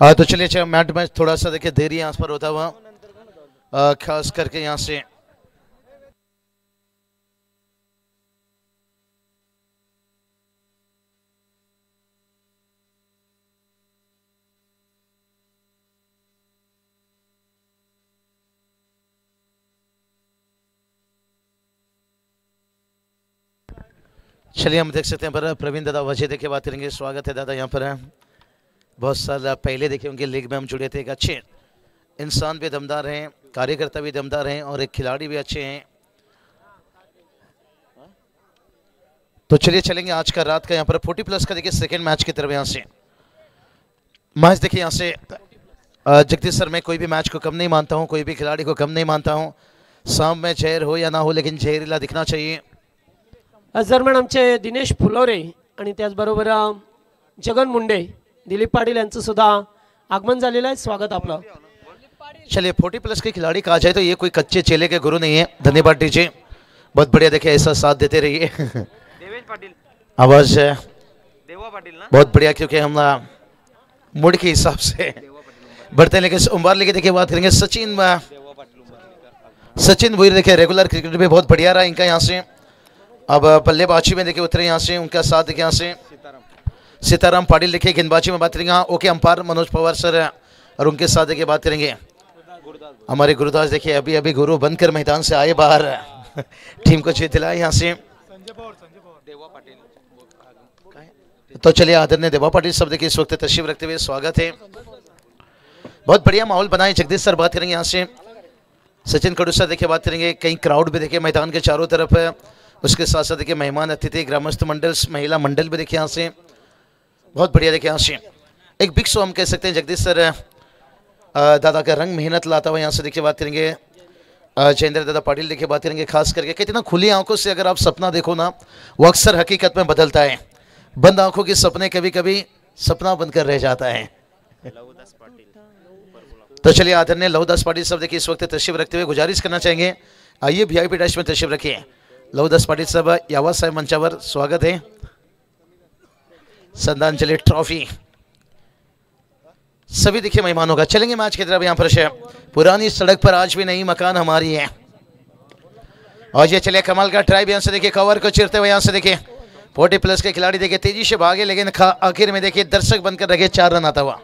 तो चलिए अच्छा मैट मैच थोड़ा सा देखिए देरी यहाँ पर होता हुआ खास करके यहाँ से चलिए हम देख सकते हैं पर प्रवीण दादा वजह देखिए बात करेंगे। स्वागत है दादा यहाँ पर। बहुत साल पहले देखिए उनके लीग में हम जुड़े थे। एक अच्छे इंसान भी दमदार हैं, कार्यकर्ता भी दमदार हैं और एक खिलाड़ी भी अच्छे हैं। तो चलिए चलेंगे आज का रात का यहाँ पर 40+ का देखिए सेकंड मैच की तरफ। यहाँ से मैच देखिए यहाँ से जगदीश सर मैं कोई भी मैच को कम नहीं मानता हूँ, कोई भी खिलाड़ी को कम नहीं मानता हूँ। साम में जहर हो या ना हो लेकिन जहरीला दिखना चाहिए। दरम्यान आमचे दिनेश फुलोरे आणि त्याचबरोबर जगन मुंडे, दिलीप पाटील यांचं सुद्धा आगमन झालेलं आहे। स्वागत आपलं। चलिए 40+ के खिलाड़ी कहा जाए तो ये कोई कच्चे चेले के गुरु नहीं है। धन्यवाद डीजे, बहुत बढ़िया देखिए ऐसा साथ देते रहिए। आवाज बहुत बढ़िया क्योंकि हम मूड के हिसाब से बढ़ते हैं। लेकिन उम्र लेके देखिए बात करेंगे सचिन भुईर देखिए रेगुलर क्रिकेट में बहुत बढ़िया रहा इनका। यहाँ से अब बल्लेबाजी में देखिए उतरे यहाँ से उनका साथ देखिए यहाँ से सीताराम पाटिल देखिए गेंदबाजी में बात करेंगे। हाँ okay umpire Manoj Pawar sir और उनके साथ देखिए बात करेंगे हमारे गुरुदास देखिए अभी अभी गुरु बनकर मैदान से आए बाहर, टीम को जीत दिलाया यहाँ से। तो चलिए आदरणीय देवा पाटिल सब देखिए इस वक्त तशरीफ रखते हुए स्वागत है। बहुत बढ़िया माहौल बनाए। जगदीश सर बात करेंगे यहाँ से, सचिन खडू सर देखिए बात करेंगे। कई क्राउड भी देखिए मैदान के चारों तरफ है। उसके साथ साथ देखिए मेहमान अतिथि ग्रामस्थ मंडल महिला मंडल भी देखिए यहाँ से बहुत बढ़िया देखिए यहाँ से एक बिग शो हम कह सकते हैं। जगदीश सर दादा का रंग मेहनत लाता हुआ यहाँ से देखिए बात करेंगे। जयेंद्र दादा पाटिल देखिए बात करेंगे। खास करके कितना खुली आंखों से अगर आप सपना देखो ना वो अक्सर हकीकत में बदलता है। बंद आंखों के सपने कभी कभी सपना बनकर रह जाता है। तो चलिए आदरणीय लहुदास पाटिल सब देखिए इस वक्त तशरीफ रखते हुए गुजारिश करना चाहेंगे आइए VIP डैश में तशरीफ रखिए। लहुदास पाटिल साहब यावा साहेब मंचावर स्वागत है। श्रद्धांजलि ट्रॉफी सभी देखिए मेहमानों का। चलेंगे मैच की तरफ। यहाँ पर पुरानी सड़क पर आज भी नई मकान हमारी है। और ये चलिए कमाल का ट्राइब यहाँ से देखिए कवर को चिरते हुए यहाँ से देखिए 40+ के खिलाड़ी देखिए तेजी से भागे लेकिन आखिर में देखिए दर्शक बनकर रखे 4 रन आता हुआ।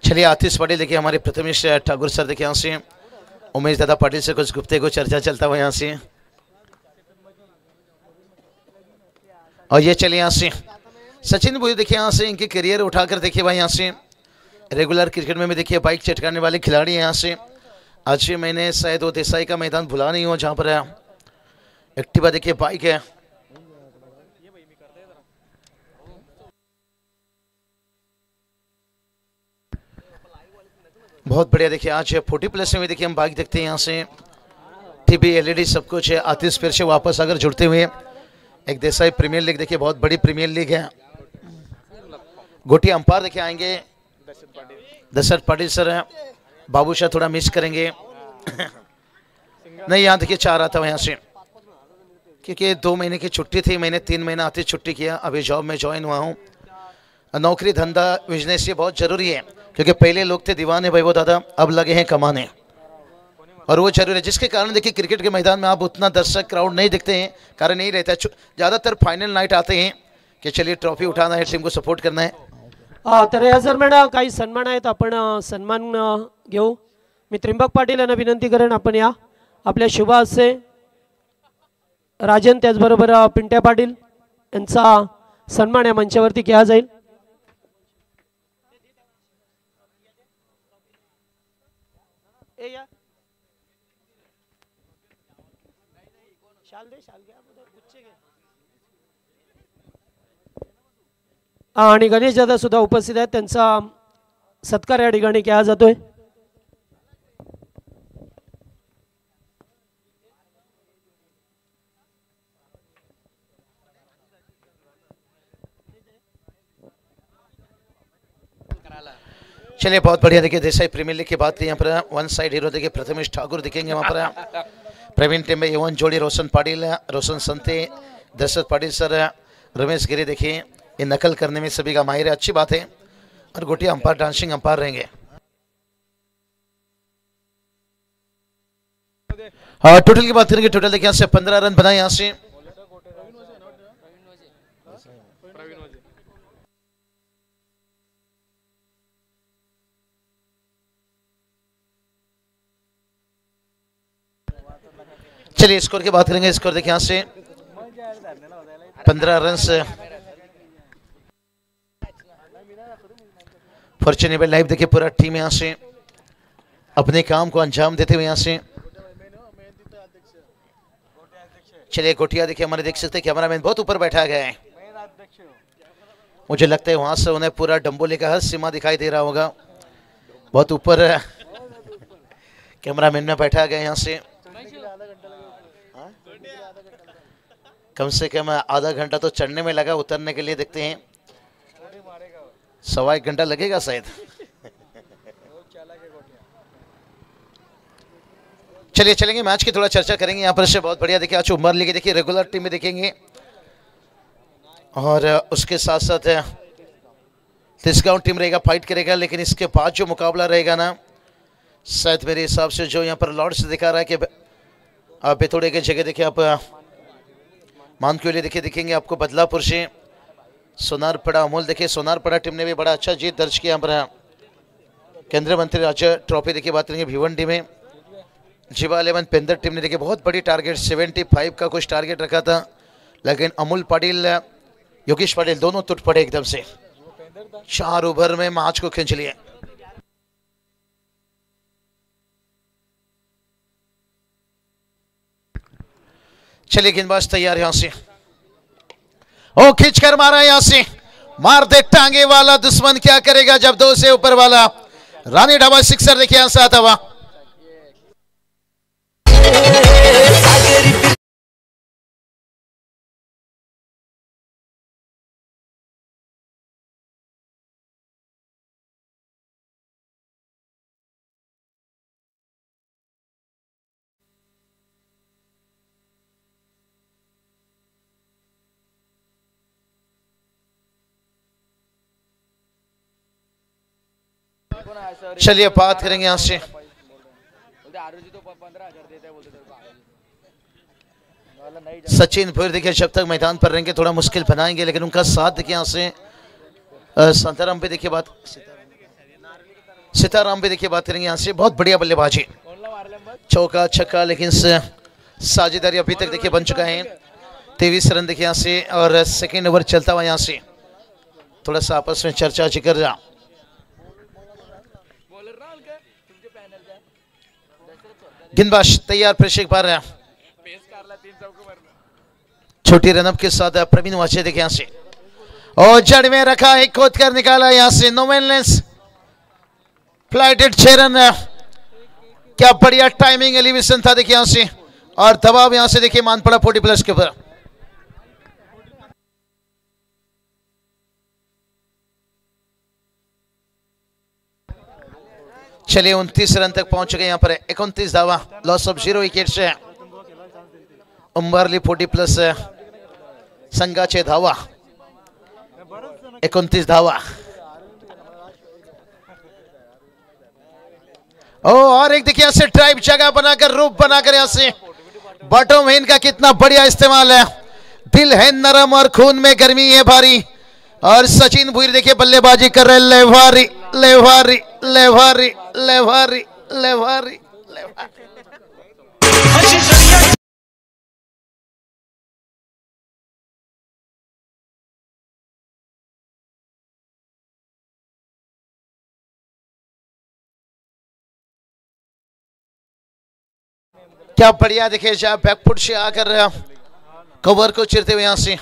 चलिए आतिश पाटिल देखिए हमारे प्रथमेश ठाकुर सर देखिए यहाँ से उमेश दादा पाटिल से कुछ गुप्ते को चर्चा चलता हुआ यहाँ से। और ये चलिए यहाँ से सचिन भुई देखिए यहाँ से इनके करियर उठाकर देखिए भाई यहाँ से रेगुलर क्रिकेट में भी देखिए बाइक चटकाने वाले खिलाड़ी हैं यहाँ से। आज भी मैंने शायद वो देसाई का मैदान भुला नहीं हो जहाँ पर एक्टिवा देखिए बाइक है। बहुत बढ़िया देखिए आज 40+ में देखिए हम बाइक देखते हैं यहाँ से। टीवी LED सब कुछ है। आतिश फिर से वापस अगर जुड़ते हुए एक देसाई प्रीमियर लीग देखिए, बहुत बड़ी प्रीमियर लीग है। गोटी अंपायर देखिए आएंगे दशरथ पाटिल सर हैं। बाबू शाह थोड़ा मिस करेंगे। नहीं, यहाँ देखिए 4 आता हूँ यहाँ से, क्योंकि 2 महीने की छुट्टी थी। मैंने 3 महीना आते छुट्टी किया, अभी जॉब में ज्वाइन हुआ हूँ। नौकरी धंधा बिजनेस ये बहुत जरूरी है, क्योंकि पहले लोग थे दीवाने भाई वो दादा, अब लगे हैं कमाने, और वो जरूरी है। जिसके कारण देखिए क्रिकेट के मैदान में आप उतना दर्शक क्राउड नहीं दिखते हैं, कारण यही रहता है ज़्यादातर फाइनल नाइट आते हैं कि चलिए ट्रॉफी उठाना है, टीम को सपोर्ट करना है। तर या दरम्यान काही सन्मान आहेत, आपण सन्मान घेऊ। मी त्रिंबक पाटील यांना विनंती करेन, आपण या आपल्या शुभ हस्ते राजन त्याचबरोबर पिंट्या पाटील यांचा सन्मान या मंचावरती केला जाईल। आणि गणेश दादा सुद्धा उपस्थित आहेत, त्यांचा सत्कार या ठिकाणी केला जातोय। चलिए बहुत बढ़िया। देखिए देसाई प्रीमियर लीग की बात की, यहाँ पर वन साइड हीरो देखिए प्रथमेश ठाकुर दिखेंगे वहाँ पर। प्रवीण टीम में यवन जोड़ी रोशन पाटिल, रोशन संते, दशरथ पाटिल सर, रमेश गिरी देखिए ये नकल करने में सभी का माहिर है, अच्छी बात है। और गोटी अंपायर डांसिंग अंपायर रहेंगे। हाँ, टोटल की बात करेंगे, टोटल देखिए यहाँ से 15 रन बनाए यहाँ से। चलिए स्कोर की बात करेंगे। स्कोर देखिए यहाँ से 15 रन से फॉर्चुनेबल लाइव देखिए पूरा टीम यहाँ से अपने काम को अंजाम देते हुए यहाँ से। चलिए गोटिया देखिए हमारे देख सकते हैं कैमरामैन बहुत ऊपर बैठा गया है, मुझे लगता है वहां से उन्हें पूरा डंबोली का हर सीमा दिखाई दे रहा होगा, बहुत ऊपर कैमरामैन में बैठा गया यहाँ से। कम से कम आधा घंटा तो चढ़ने में लगा, उतरने के लिए देखते हैं 1.25 घंटा लगेगा शायद। चलिए चलेंगे मैच की थोड़ा चर्चा करेंगे यहाँ पर से। बहुत बढ़िया देखिए आज उमर लीग देखिए रेगुलर टीम में देखेंगे, और उसके साथ साथ तिसगांव टीम रहेगा, फाइट करेगा। लेकिन इसके बाद जो मुकाबला रहेगा ना, शायद मेरे हिसाब से जो यहाँ पर लॉर्ड्स दिखा रहा है कि बेतोड़े की जगह देखिए आप मानकोली देखिए दिखेंगे आपको बदलापुर से। सोनारपड़ा अमोल देखिए, सोनारपड़ा टीम ने भी बड़ा अच्छा जीत दर्ज किया। यहाँ पर केंद्रीय मंत्री राज्य ट्रॉफी देखिए बात करेंगे भिवंडी में। जीवा 11 पेंदर टीम ने देखिए बहुत बड़ी टारगेट 75 का कुछ टारगेट रखा था, लेकिन अमूल पाटिल योगेश पाटिल दोनों टूट पड़े एकदम से, 4 ओवर में मैच को खींच लिए। चलिए गेंदबाज तैयार यहां से, ओ खींच कर मारा यहां से, मार दे टांगे वाला दुश्मन क्या करेगा जब 2 से ऊपर वाला। रानी ढाबा सिक्सर देखिए यहां से आता हुआ। चलिए बात करेंगे यहां से, सचिन भोर देखिए जब तक मैदान पर रहेंगे थोड़ा मुश्किल बनाएंगे, लेकिन उनका साथ देखिए यहाँ से संताराम पे देखिए बात, सीताराम पे देखिए बात करेंगे यहाँ से। बहुत बढ़िया बल्लेबाजी, चौका छक्का, लेकिन साझेदारी अभी तक देखिए बन चुका है। 23 रन देखिए यहाँ से, और सेकेंड ओवर चलता हुआ यहाँ से। थोड़ा सा आपस में चर्चा जिक्र जा। गेंदबाज तैयार, प्रेशर पर छोटी रनअप के साथ प्रवीण वाचे देखिए यहाँ से, और जड़ में रखा है, खोद कर निकाला यहाँ से। नोवेलनेस फ्लाइटेड 6 रन, क्या बढ़िया टाइमिंग एलिवेशन था देखिए यहाँ से, और दबाव यहाँ से देखिए मान पड़ा 40+ के ऊपर। चलिए 29 रन तक पहुंच गए यहाँ पर 29 धावा, लॉस ऑफ 0 विकेट से उंबरली 40 प्लस संघाचे धावा 29 धावा। और एक देखिए यहाँ से ड्राइव जगह बनाकर रूप बनाकर यहाँ से बॉटम हेन का कितना बढ़िया इस्तेमाल है। दिल है नरम और खून में गर्मी है भारी। और सचिन भुईर देखिए बल्लेबाजी कर रहे, लेवारी लेवारी लेवारी लेवारी लेवारी लेवारी। क्या बढ़िया देखिए जब बैकफुट से आकर कवर को चिरते हुए यहाँ से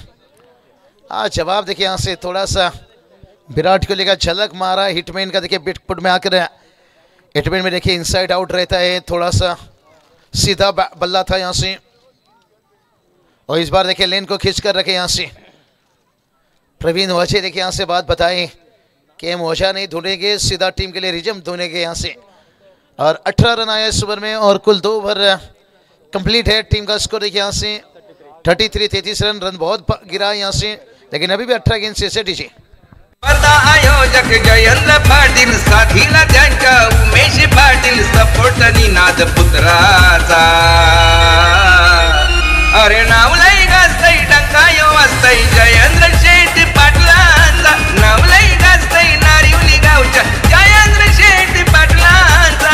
जवाब देखिए यहाँ से थोड़ा सा विराट कोहली का झलक मारा। हिटमैन का देखिए बैकफुट में आकर हिटमैन में देखिए इनसाइड आउट रहता है, थोड़ा सा सीधा बल्ला था यहाँ से। और इस बार देखिए लेन को खींच कर रखे यहाँ से प्रवीण ओझा। देखिए यहाँ से बात बताएं कि हम ओझा नहीं ढूंढेंगे, सीधा टीम के लिए रिजम ढूंढेंगे यहाँ से। और 18 रन आया इस ओवर में और कुल 2 ओवर कंप्लीट है। टीम का स्कोर देखिए यहाँ से 33 रन बहुत गिरा यहाँ से, लेकिन अभी भी 18 गेंद से डीजे। आयोजक जयंत पाटील, साथीला त्यांच्या उमेश पाटील, सपोर्ट निनाद पुत्राचा। अरे नावलाई गाजतय टंकायो वाजतय जयेंद्र शेठ पाटलांचा, नावलाई गाजतय नारिवली गावच्या जयेंद्र शेठ पाटलांचा।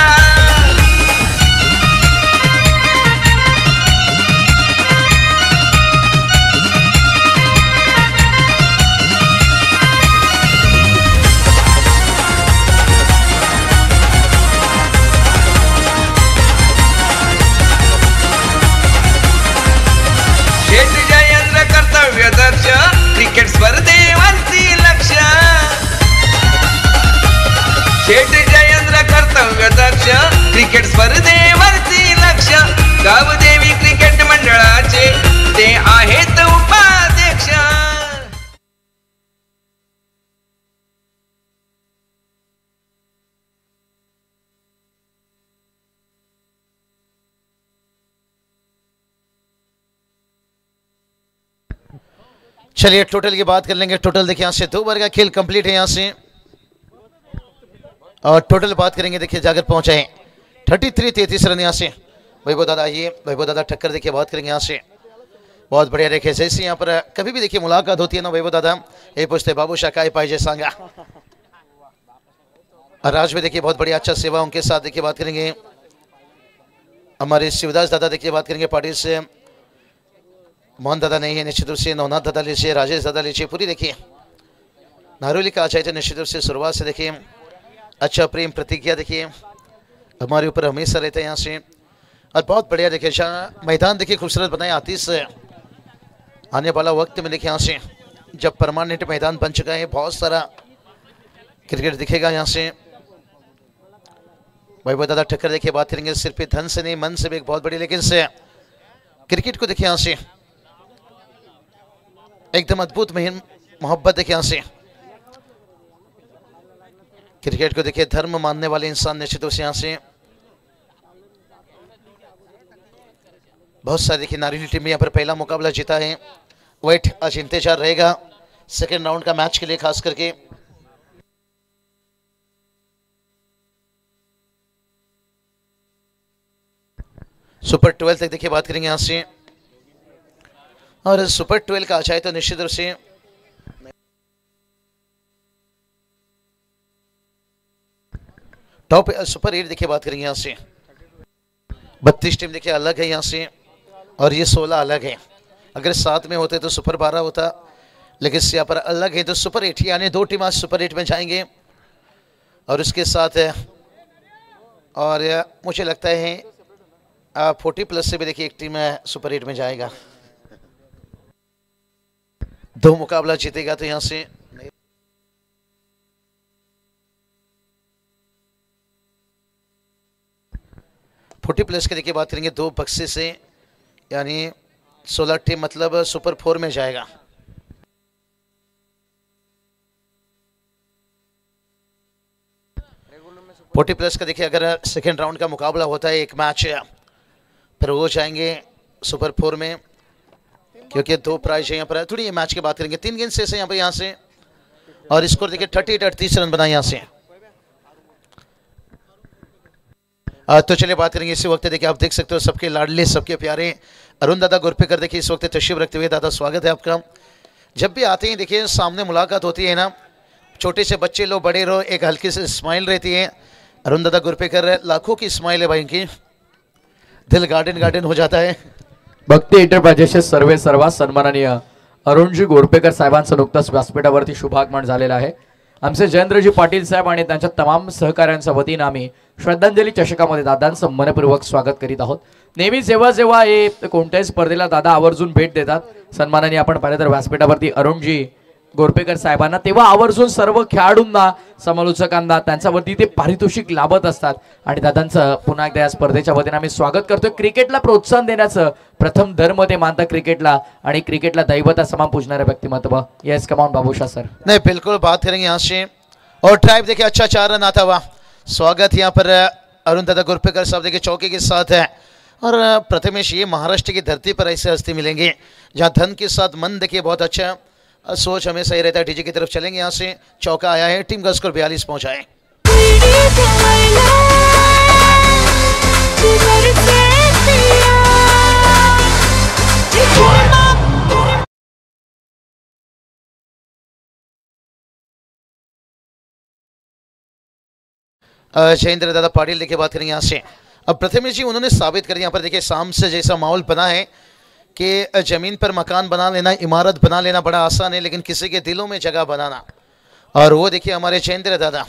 शेठ जयेंद्र कर्तव्य दक्ष, क्रिकेट स्पर्धेवरती लक्ष। शेठ जयेंद्र कर्तव्य दक्ष, क्रिकेट स्पर्धेवरती लक्ष। गावदेवी क्रिकेट मंडळाचे ते आहेत उपाध्यक्ष। चलिए टोटल की बात कर लेंगे। टोटल देखिए यहाँ से 2 ओवर का खेल कंप्लीट है यहाँ से। और टोटल बात करेंगे देखिए जाकर पहुंचा है 33 रन यहाँ से। वैभव दादा आइए, वैभव दादा ठक्कर देखिए बात करेंगे यहाँ से। बहुत बढ़िया देखिए जैसे यहाँ पर कभी भी देखिए मुलाकात होती है ना वैभव दादा ये पूछते बाबूशा काय पाहिजे सांगा। और आज भी देखिए बहुत बढ़िया अच्छा सेवा उनके साथ देखिए बात करेंगे। हमारे शिवदास दादा देखिए बात करेंगे पार्टी से। मोहन दादा नहीं है निश्चित रूप से, नवनाथ दादा लीजिए, राजेश दादा लीजिए, पूरी देखिए नारोली का अच्छा निश्चित रूप से शुरुआत से देखिए अच्छा प्रेम प्रतिज्ञा देखिए हमारे ऊपर हमेशा रहता है यहाँ से। और बहुत बढ़िया देखिए मैदान देखिए खूबसूरत बनाया आतिश से। आने वाला वक्त में देखिए यहाँ से जब परमानेंट मैदान बन चुका है बहुत सारा क्रिकेट दिखेगा यहाँ से। वैभव दादा ठक्कर देखिए बात करेंगे सिर्फ धन से नहीं मन से भी एक बहुत बड़ी, लेकिन से क्रिकेट को देखिए यहाँ से एकदम अद्भुत मोहब्बत देखिए यहाँ से। क्रिकेट को देखिए धर्म मानने वाले इंसान निश्चित रूप से यहाँ से बहुत सारे देखिए नारियल टीम में यहाँ पर पहला मुकाबला जीता है। वेट आज इंतजार रहेगा सेकेंड राउंड का मैच के लिए खास करके। सुपर 12 तक देखिए बात करेंगे यहाँ से। और सुपर 12 का आ जाए तो निश्चित रूप से टॉप सुपर 8 देखिए बात करेंगे यहाँ से। 32 टीम देखिए अलग है यहाँ से और ये 16 अलग है। अगर साथ में होते तो सुपर 12 होता, लेकिन यहाँ पर अलग है तो सुपर 8 यानी 2 टीम आज सुपर 8 में जाएंगे। और उसके साथ और मुझे लगता है 40 प्लस से भी देखिए एक टीम सुपर 8 में जाएगा। 2 मुकाबला जीतेगा तो यहाँ से 40 प्लस के देखिए बात करेंगे 2 बक्से से यानी 16 टीम मतलब सुपर 4 में जाएगा। 40 प्लस का देखिए अगर सेकेंड राउंड का मुकाबला होता है एक मैच, फिर वो जाएंगे सुपर 4 में, क्योंकि 2 प्राइज है यहाँ पर। थोड़ी ये मैच की बात करेंगे, 3 गेंद से यहाँ से और स्कोर देखिए 38 रन बना यहाँ से। तो चलिए बात करेंगे इसी वक्त। देखिए आप देख सकते हो सबके लाडले सबके प्यारे अरुण दादा गुरपेकर देखिए इस वक्त तशरीफ रखते हुए। दादा स्वागत है आपका। जब भी आते हैं देखिए सामने मुलाकात होती है ना, छोटे से बच्चे लो बड़े लो, एक हल्की सी स्माइल रहती है। अरुण दादा गुरपेकर लाखों की स्माइल है भाई इनकी, दिल गार्डन हो जाता है। भक्ती एंटरप्राइजेसचे सर्वे सर्वा सन्माननीय अरुणजी गोरपेकर साहेबांचं नुकतंच व्यासपीठावरती शुभागमन झालेलं आहे। आमचे जयेंद्रजी पाटील साहेब आणि त्यांच्या तमाम सहकाऱ्यांच्या वतीने आम्ही श्रद्धांजली चषकामध्ये दादांचं मनपूर्वक स्वागत करीत आहोत। नेहमी जेव्हा जेव्हा हे कोणत्याही स्पर्धेला दादा आवर्जून भेट देतात, सन्माननीय आपण पाहिलं तर व्यासपीठावरती अरुणजी गोरपेकर साहेबांना, तेव्हा आवर्जून सर्व खेळाडूंना समालोचकांना त्यांच्यावरती ते पारितोषिक लाभत असतात आणि दादांचं पुन्हा एकदा या स्पर्धेच्या वतीने आम्ही स्वागत करतोय। क्रिकेटला प्रोत्साहन देण्याचं प्रथम धर्म ते मानतात क्रिकेटला, आणि क्रिकेटला दैवता समान पूजणारे व्यक्तिमत्व। Yes come on Babushah sir. नहीं बिल्कुल बात करेंगे यहाँ से। और ट्राइब देखिए अच्छा 4 रन आता हुआ। स्वागत यहाँ पर अरुण दादा गुरपेकर साहब देखिए चौके के साथ है। और प्रथमेश ये महाराष्ट्र की धरती पर ऐसे हस्ती मिलेंगे जहाँ धन के साथ मन देखिए बहुत अच्छा सोच हमेशा ही रहता है। डीजे की तरफ चलेंगे यहाँ से। चौका आया है, टीम का स्कोर 42 पहुंचा है। जयेंद्र दादा पाटिल देखिए बात करेंगे यहाँ से। अब प्रथमेश जी उन्होंने साबित कर दिया यहाँ पर देखिए शाम से जैसा माहौल बना है कि जमीन पर मकान बना लेना, इमारत बना लेना बड़ा आसान है, लेकिन किसी के दिलों में जगह बनाना, और वो देखिए हमारे जयेंद्र दादा।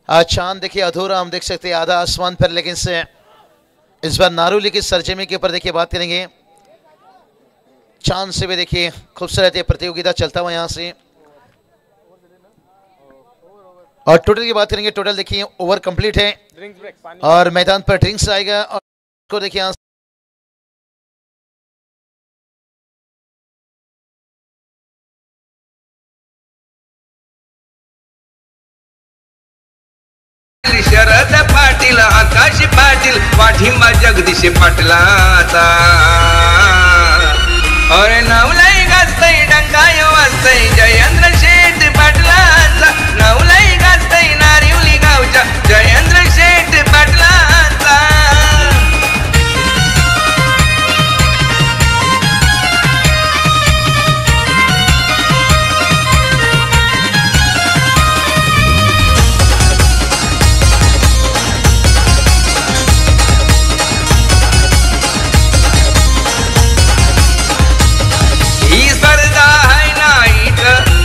आज चांद देखिए अधूरा हम देख सकते हैं आधा आसमान पर, लेकिन से इस बार नारुली की सरजमी के ऊपर देखिए बात करेंगे। चांद से भी देखिए खूबसूरत ये प्रतियोगिता चलता हुआ यहाँ से। और टोटल की बात करेंगे, टोटल देखिए ओवर कंप्लीट है और मैदान पर ड्रिंक्स आएगा। और को देखिए यहाँ शरद पाटील आकाश पाटील पाठिंबा जगदीश पाटलाचा। और नवलाई गाजतय डंकाय वाजतय जयेंद्र शेठ पाटलाचा। नवलाई गाजतय नारिवली गावच्या जयेंद्र शेठ पाटलाचा।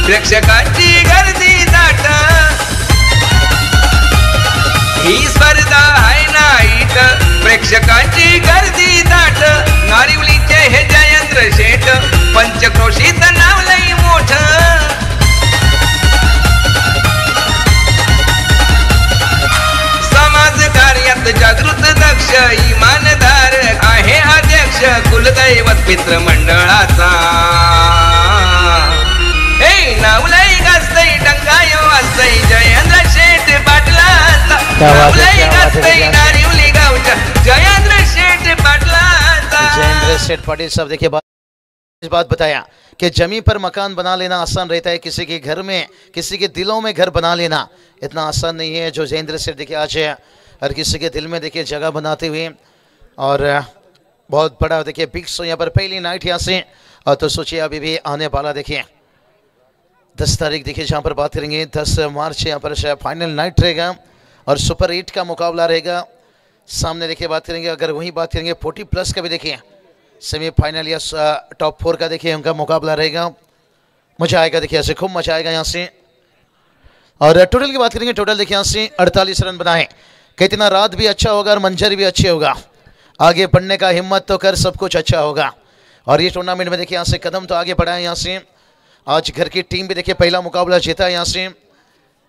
प्रेक्षकांची गर्दी दाट, ही स्पर्धा आहे नाईट। प्रेक्षकांची गर्दी दाट, नारिवलीचे हे जयेंद्र शेठ पंचक्रोशीत नाव लई मोठ। समाज कार्यात जागृत दक्ष इमानदार आहे अध्यक्ष कुलदैवत मित्र मंडळाचा। नवलाई गाजतय डंकाय वाजतय जयेंद्र शेठ पाटलाचा। नवलाई गाजतय नारिवली गावच्या जयेंद्र शेठ पाटलाचा। जयेंद्र शेठ पाटिल साहब देखिए बात बताया कि जमीन पर मकान बना लेना आसान रहता है, किसी के घर में किसी के दिलों में घर बना लेना इतना आसान नहीं है। जो जयेंद्र शेठ देखिए आज हर किसी के दिल में देखिए जगह बनाते हुए, और बहुत बड़ा देखिए बिग शो यहाँ पर पहली नाइट यहाँ से। और तो सोचिए अभी भी आने वाला देखिए 10 तारीख देखिए जहाँ पर बात करेंगे 10 मार्च यहाँ पर फाइनल नाइट रहेगा और सुपर 8 का मुकाबला रहेगा। सामने देखिए बात करेंगे, अगर वही बात करेंगे 40 प्लस का भी देखिए सेमीफाइनल या टॉप 4 का देखिए उनका मुकाबला रहेगा। मजा आएगा देखिए, ऐसे खूब मजा आएगा यहाँ से। और टोटल की बात करेंगे, टोटल देखिए यहाँ से 48 रन बनाए। कितना रात भी अच्छा होगा और मंजर भी अच्छे होगा, आगे बढ़ने का हिम्मत तो कर, सब कुछ अच्छा होगा। और ये टूर्नामेंट में देखिए यहाँ से कदम तो आगे बढ़ा है यहाँ से। आज घर की टीम भी देखिए पहला मुकाबला जीता है यहाँ से।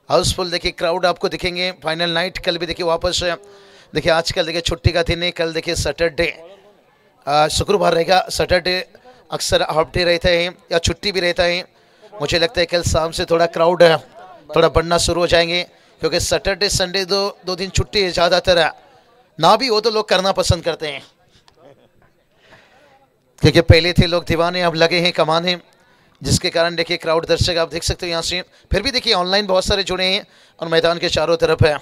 हाउसफुल देखिए क्राउड आपको दिखेंगे। फाइनल नाइट कल भी देखिए वापस देखिए, आजकल देखिए छुट्टी का दिन है, कल देखिए सैटरडे शुक्रवार रहेगा। सैटरडे अक्सर हाफ डे रहता है या छुट्टी भी रहता है। मुझे लगता है कल शाम से थोड़ा क्राउड थोड़ा बढ़ना शुरू हो जाएंगे, क्योंकि सैटरडे संडे दो दिन छुट्टी है, ज़्यादातर ना भी हो तो लोग करना पसंद करते हैं, क्योंकि पहले थे लोग दीवाने, अब लगे हैं कमाने, जिसके कारण देखिए क्राउड दर्शक आप देख सकते हो यहाँ से। फिर भी देखिए ऑनलाइन बहुत सारे जुड़े हैं और मैदान के चारों तरफ है,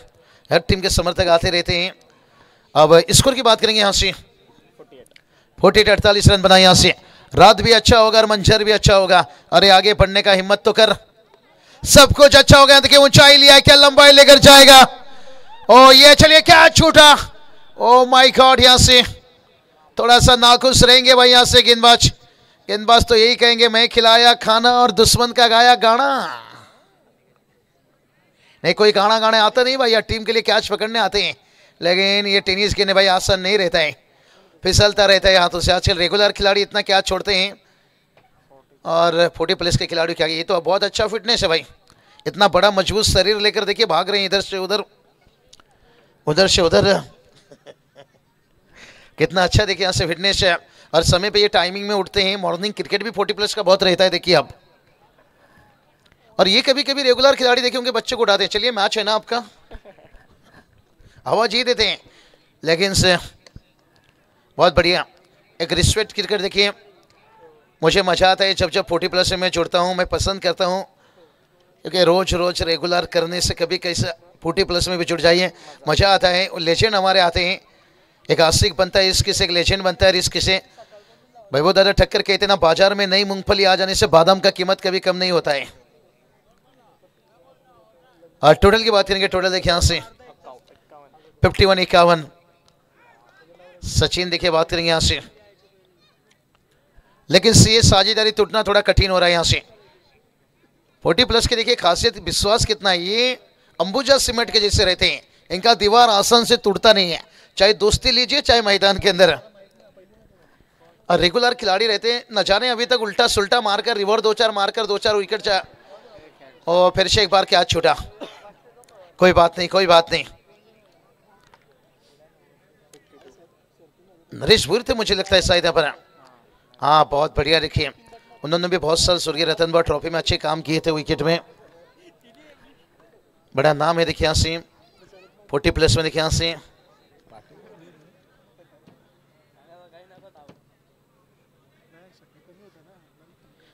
हर टीम के समर्थक आते रहते हैं। अब स्कोर की बात करेंगे यहाँ से, 48 रन बनाए यहाँ से। रात भी अच्छा होगा और मंजर भी अच्छा होगा। अरे आगे बढ़ने का हिम्मत तो कर, सब कुछ अच्छा होगा। देखिए ऊंचाई लिया, क्या लंबाई लेकर जाएगा। ओ ये चलिए क्या छूटा, ओ माय गॉड। यहाँ से थोड़ा सा नाखुश रहेंगे भाई यहाँ से गेंदबाज तो यही कहेंगे, मैं खिलाया खाना और दुश्मन का गाया गाना। नहीं कोई गाना गाने आता नहीं भाई, या टीम के लिए कैच पकड़ने आते हैं, लेकिन ये टेनिस के लिए भाई आसान नहीं रहता है, फिसलता रहता है हाथों से। आजकल रेगुलर खिलाड़ी इतना कैच छोड़ते हैं और 40+ के खिलाड़ी क्या, ये तो बहुत अच्छा फिटनेस है भाई, इतना बड़ा मजबूत शरीर लेकर देखिए भाग रहे हैं इधर से उधर, उधर से उधर, कितना अच्छा देखिए यहाँ से फिटनेस है। और समय पे ये टाइमिंग में उठते हैं। मॉर्निंग क्रिकेट भी 40+ का बहुत रहता है देखिए आप। और ये कभी कभी रेगुलर खिलाड़ी देखिए उनके बच्चे को उड़ाते हैं, चलिए मैच है ना आपका, हवा जी देते हैं। लेकिन से बहुत बढ़िया एक रिस्पेक्ट क्रिकेट देखिए, मुझे मजा आता है जब 40+ से मैं जुड़ता हूँ, मैं पसंद करता हूँ, क्योंकि रोज रोज रेगुलर करने से कभी कैसे 40+ में भी जुड़ जाइए, मजा आता है। लेजेंड हमारे आते हैं, एक आशिक बनता है इसके से, एक लेजेंड बनता है इसके से। भाई वो दादा ठक्कर कहते ना, बाजार में नई मूंगफली आ जाने से बादाम का कीमत कभी कम नहीं होता है। और टोटल की बात करेंगे, टोटल देखिए यहाँ से 51-51। सचिन देखिए बात करेंगे यहाँ से, लेकिन ये साझेदारी टूटना थोड़ा कठिन हो रहा है यहाँ से। 40+ के देखिए खासियत, विश्वास कितना है, ये अंबुजा सीमेंट के जैसे रहते हैं, इनका दीवार आसान से टूटता नहीं है, चाहे दोस्ती लीजिए चाहे मैदान के अंदर। और रेगुलर खिलाड़ी रहते हैं, न जाने अभी तक उल्टा सुल्टा मारकर, रिवर 2-4 मारकर 2-4 विकेट और फिर से एक बार क्या छूटा। कोई बात नहीं, कोई बात नहीं। नरेश भूर थे मुझे लगता है शायद यहाँ पर। हाँ बहुत बढ़िया, देखिए उन्होंने भी बहुत साल स्वर्गीय रतन बॉय ट्रॉफी में अच्छे काम किए थे, विकेट में बड़ा नाम है। देखिए यहाँ से 40+ में देखिए यहाँ से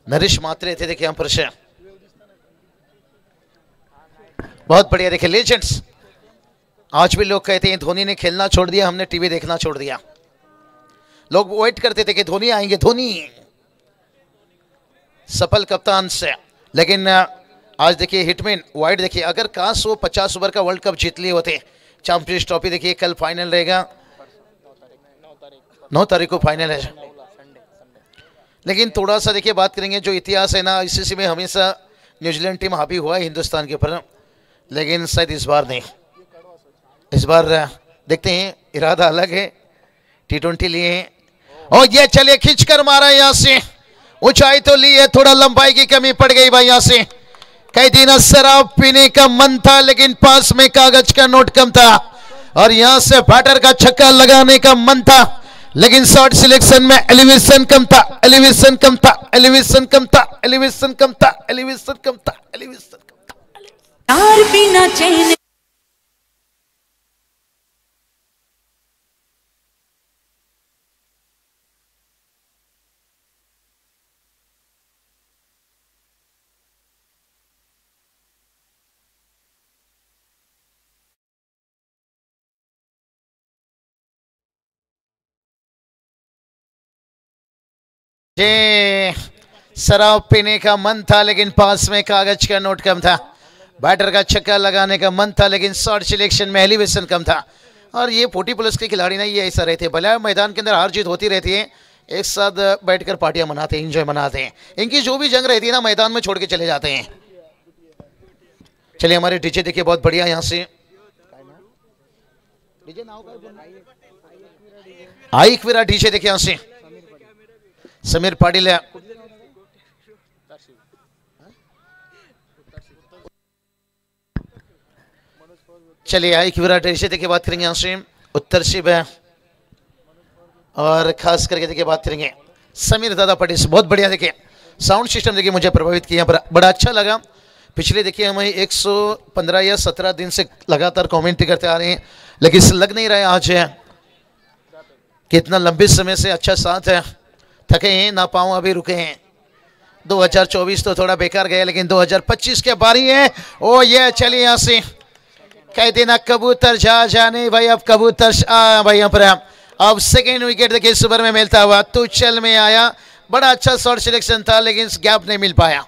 नरेश मात्रे थे, देखिए यहाँ पर से बहुत बढ़िया। देखिए लेजेंड्स, आज भी लोग कहते हैं धोनी ने खेलना छोड़ दिया, हमने टीवी देखना छोड़ दिया। लोग वेट करते थे कि धोनी आएंगे, धोनी सफल कप्तान से, लेकिन आज देखिए हिटमैन वाइड। देखिए अगर काश वो 50 ओवर का वर्ल्ड कप जीत लिए होते, चैंपियंस ट्रॉफी देखिए कल फाइनल रहेगा, 9 तारीख को फाइनल है। लेकिन थोड़ा सा देखिए बात करेंगे, जो इतिहास है ना, ICC में हमेशा न्यूजीलैंड टीम हावी हुआ है हिंदुस्तान के ऊपर, लेकिन शायद इस बार नहीं। इस बार देखते हैं, इरादा अलग है, T20 लिए हैं। और ये चलिए खींच कर मारा है यहाँ से, ऊंचाई तो ली है, थोड़ा लंबाई की कमी पड़ गई भाई यहाँ से। कई दिन शराब पीने का मन था, लेकिन पास में कागज का नोट कम था, और यहाँ से बैटर का छक्का लगाने का मन था, लेकिन शॉट सिलेक्शन में एलिवेशन कम था, एलिवेशन कम था, एलिवेशन कम था, एलिवेशन कम था, एलिवेशन कम था, एलिवेशन कम था। यार बिना चैन ये शराब पीने का मन था, लेकिन पास में कागज का नोट कम था। बैटर का छक्का लगाने का मन था, लेकिन शॉट सिलेक्शन में एलिवेशन कम था। और ये 40+ के खिलाड़ी ना, ये ऐसा रहते हैं, भले मैदान के अंदर हार जीत होती रहती है, एक साथ बैठकर पार्टियां मनाते हैं, एंजॉय मनाते हैं। इनकी जो भी जंग रहती है ना, मैदान में छोड़ के चले जाते हैं। चलिए हमारे डीजे देखिए बहुत बढ़िया, यहाँ से आइक विरा डीजे देखिए यहाँ से समीर पाटिल है। चलिए आइक विरा डीजे देखिए बात करेंगे यहाँ से उत्तर शिव है, और खास करके देखिए बात करेंगे समीर दादा पटेल। बहुत बढ़िया देखिए साउंड सिस्टम देखिए मुझे प्रभावित किया, बड़ा अच्छा लगा। पिछले देखिए हम 115 या 17 दिन से लगातार कमेंट्री करते आ रहे हैं, लेकिन इसे लग नहीं रहा है आज है कि इतना लंबे समय से अच्छा साथ है। थके हैं ना, पाँव अभी रुके हैं। 2024 तो थोड़ा बेकार गया, लेकिन 2025 के बारी है। ओ ये चलिए यहाँ से कह देना कबूतर जा जाने भाई, अब कबूतर भाई यहाँ पर अब सेकेंड विकेट देखिए इस ओवर में मिलता हुआ तो चल में आया। बड़ा अच्छा शॉट सिलेक्शन था, लेकिन इस गैप नहीं मिल पाया।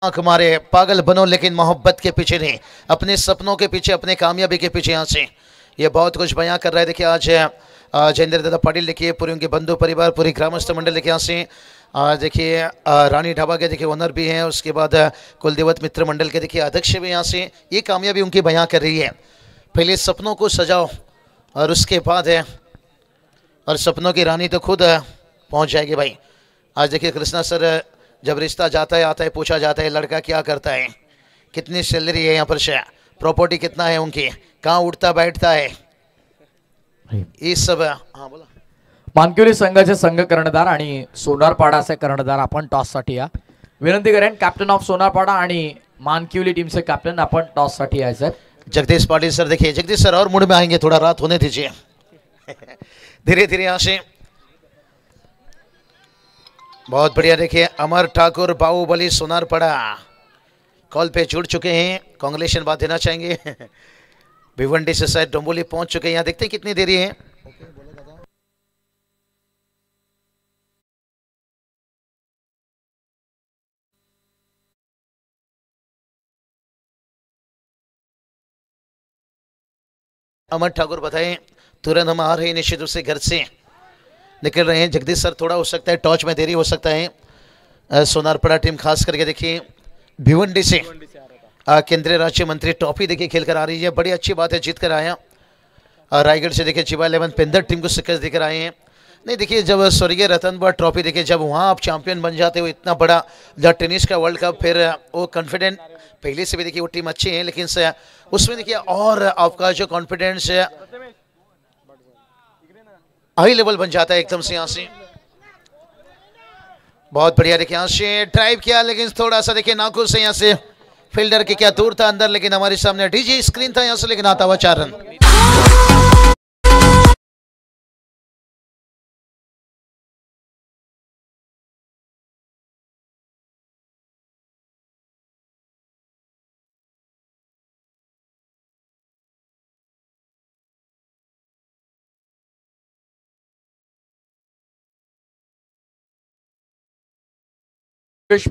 आंख मारे पागल बनो, लेकिन मोहब्बत के पीछे नहीं, अपने सपनों के पीछे, अपने कामयाबी के पीछे। यहाँ से ये बहुत कुछ बयां कर रहा है। देखिए आज जयेंद्र दादा पाटिल देखिए, पूरे उनके बंधु परिवार, पूरी ग्रामस्थ मंडल देखिए यहाँ से देखिए रानी ढाबा के देखिए ओनर भी हैं, उसके बाद कुलदेवत मित्र मंडल के देखिए अध्यक्ष भी यहाँ से ये कामयाबी उनकी बयां कर रही है। पहले सपनों को सजाओ और उसके बाद है, और सपनों की रानी तो खुद पहुँच जाएगी भाई। आज देखिए कृष्णा सर, जब रिश्ता जाता है आता है पूछा जाता है लड़का क्या करता है, कितनी सैलरी है यहाँ पर, प्रॉपर्टी कितना है उनकी, कहाँ उठता बैठता है, ये सब। हाँ बोला। मानकिवली संघाचे संघ कर्णधार आणि सोनारपाडाचे कर्णधार आपण टॉससाठी या विनंती करेन। कॅप्टन ऑफ सोनारपाडा आणि मानकिवली टीमचे कॅप्टन आपण टॉससाठी यायचं। जगदीश पाटिल सर देखिए, जगदीश सर और मूड में आएंगे, थोड़ा रात होने दीजिए। धीरे धीरे यहाँ से बहुत बढ़िया देखिए अमर ठाकुर बाहुबली सोनारपाड़ा कॉल पे जुड़ चुके हैं, कांग्रेचुलेशन बात देना चाहेंगे। भिवंडी से शायद डोंबोली पहुंच चुके हैं, यहाँ देखते हैं कितनी देरी है। अमर ठाकुर बताएं, तुरंत हम आ रहे हैं, निश्चित रूप से घर से निकल रहे हैं। जगदीश सर थोड़ा हो सकता है टॉर्च में देरी हो सकता है। सोनारपाड़ा टीम खास करके देखिए भिवंडी से केंद्रीय राज्य मंत्री ट्रॉफी देखिए खेल कर आ रही है, बड़ी अच्छी बात है, जीत कर आया। रायगढ़ से देखिए चिवा 11 पेंदर टीम को शिकस्त देकर आए हैं। नहीं देखिए जब स्वर्गीय रतन बड़ ट्रॉफी देखिए, जब वहाँ आप चैंपियन बन जाते हो, इतना बड़ा जब टेनिस का वर्ल्ड कप, फिर वो कॉन्फिडेंट पहले से भी देखिए वो टीम अच्छी है, लेकिन उसमें देखिए और आपका जो कॉन्फिडेंस है हाई लेवल बन जाता है एकदम से। यहाँ से बहुत बढ़िया देखिए यहाँ से ड्राइव किया, लेकिन थोड़ा सा देखिए नाखुश से यहाँ से फील्डर के क्या दूर था अंदर, लेकिन हमारे सामने डीजे स्क्रीन था यहाँ से, लेकिन आता हुआ 4 रन।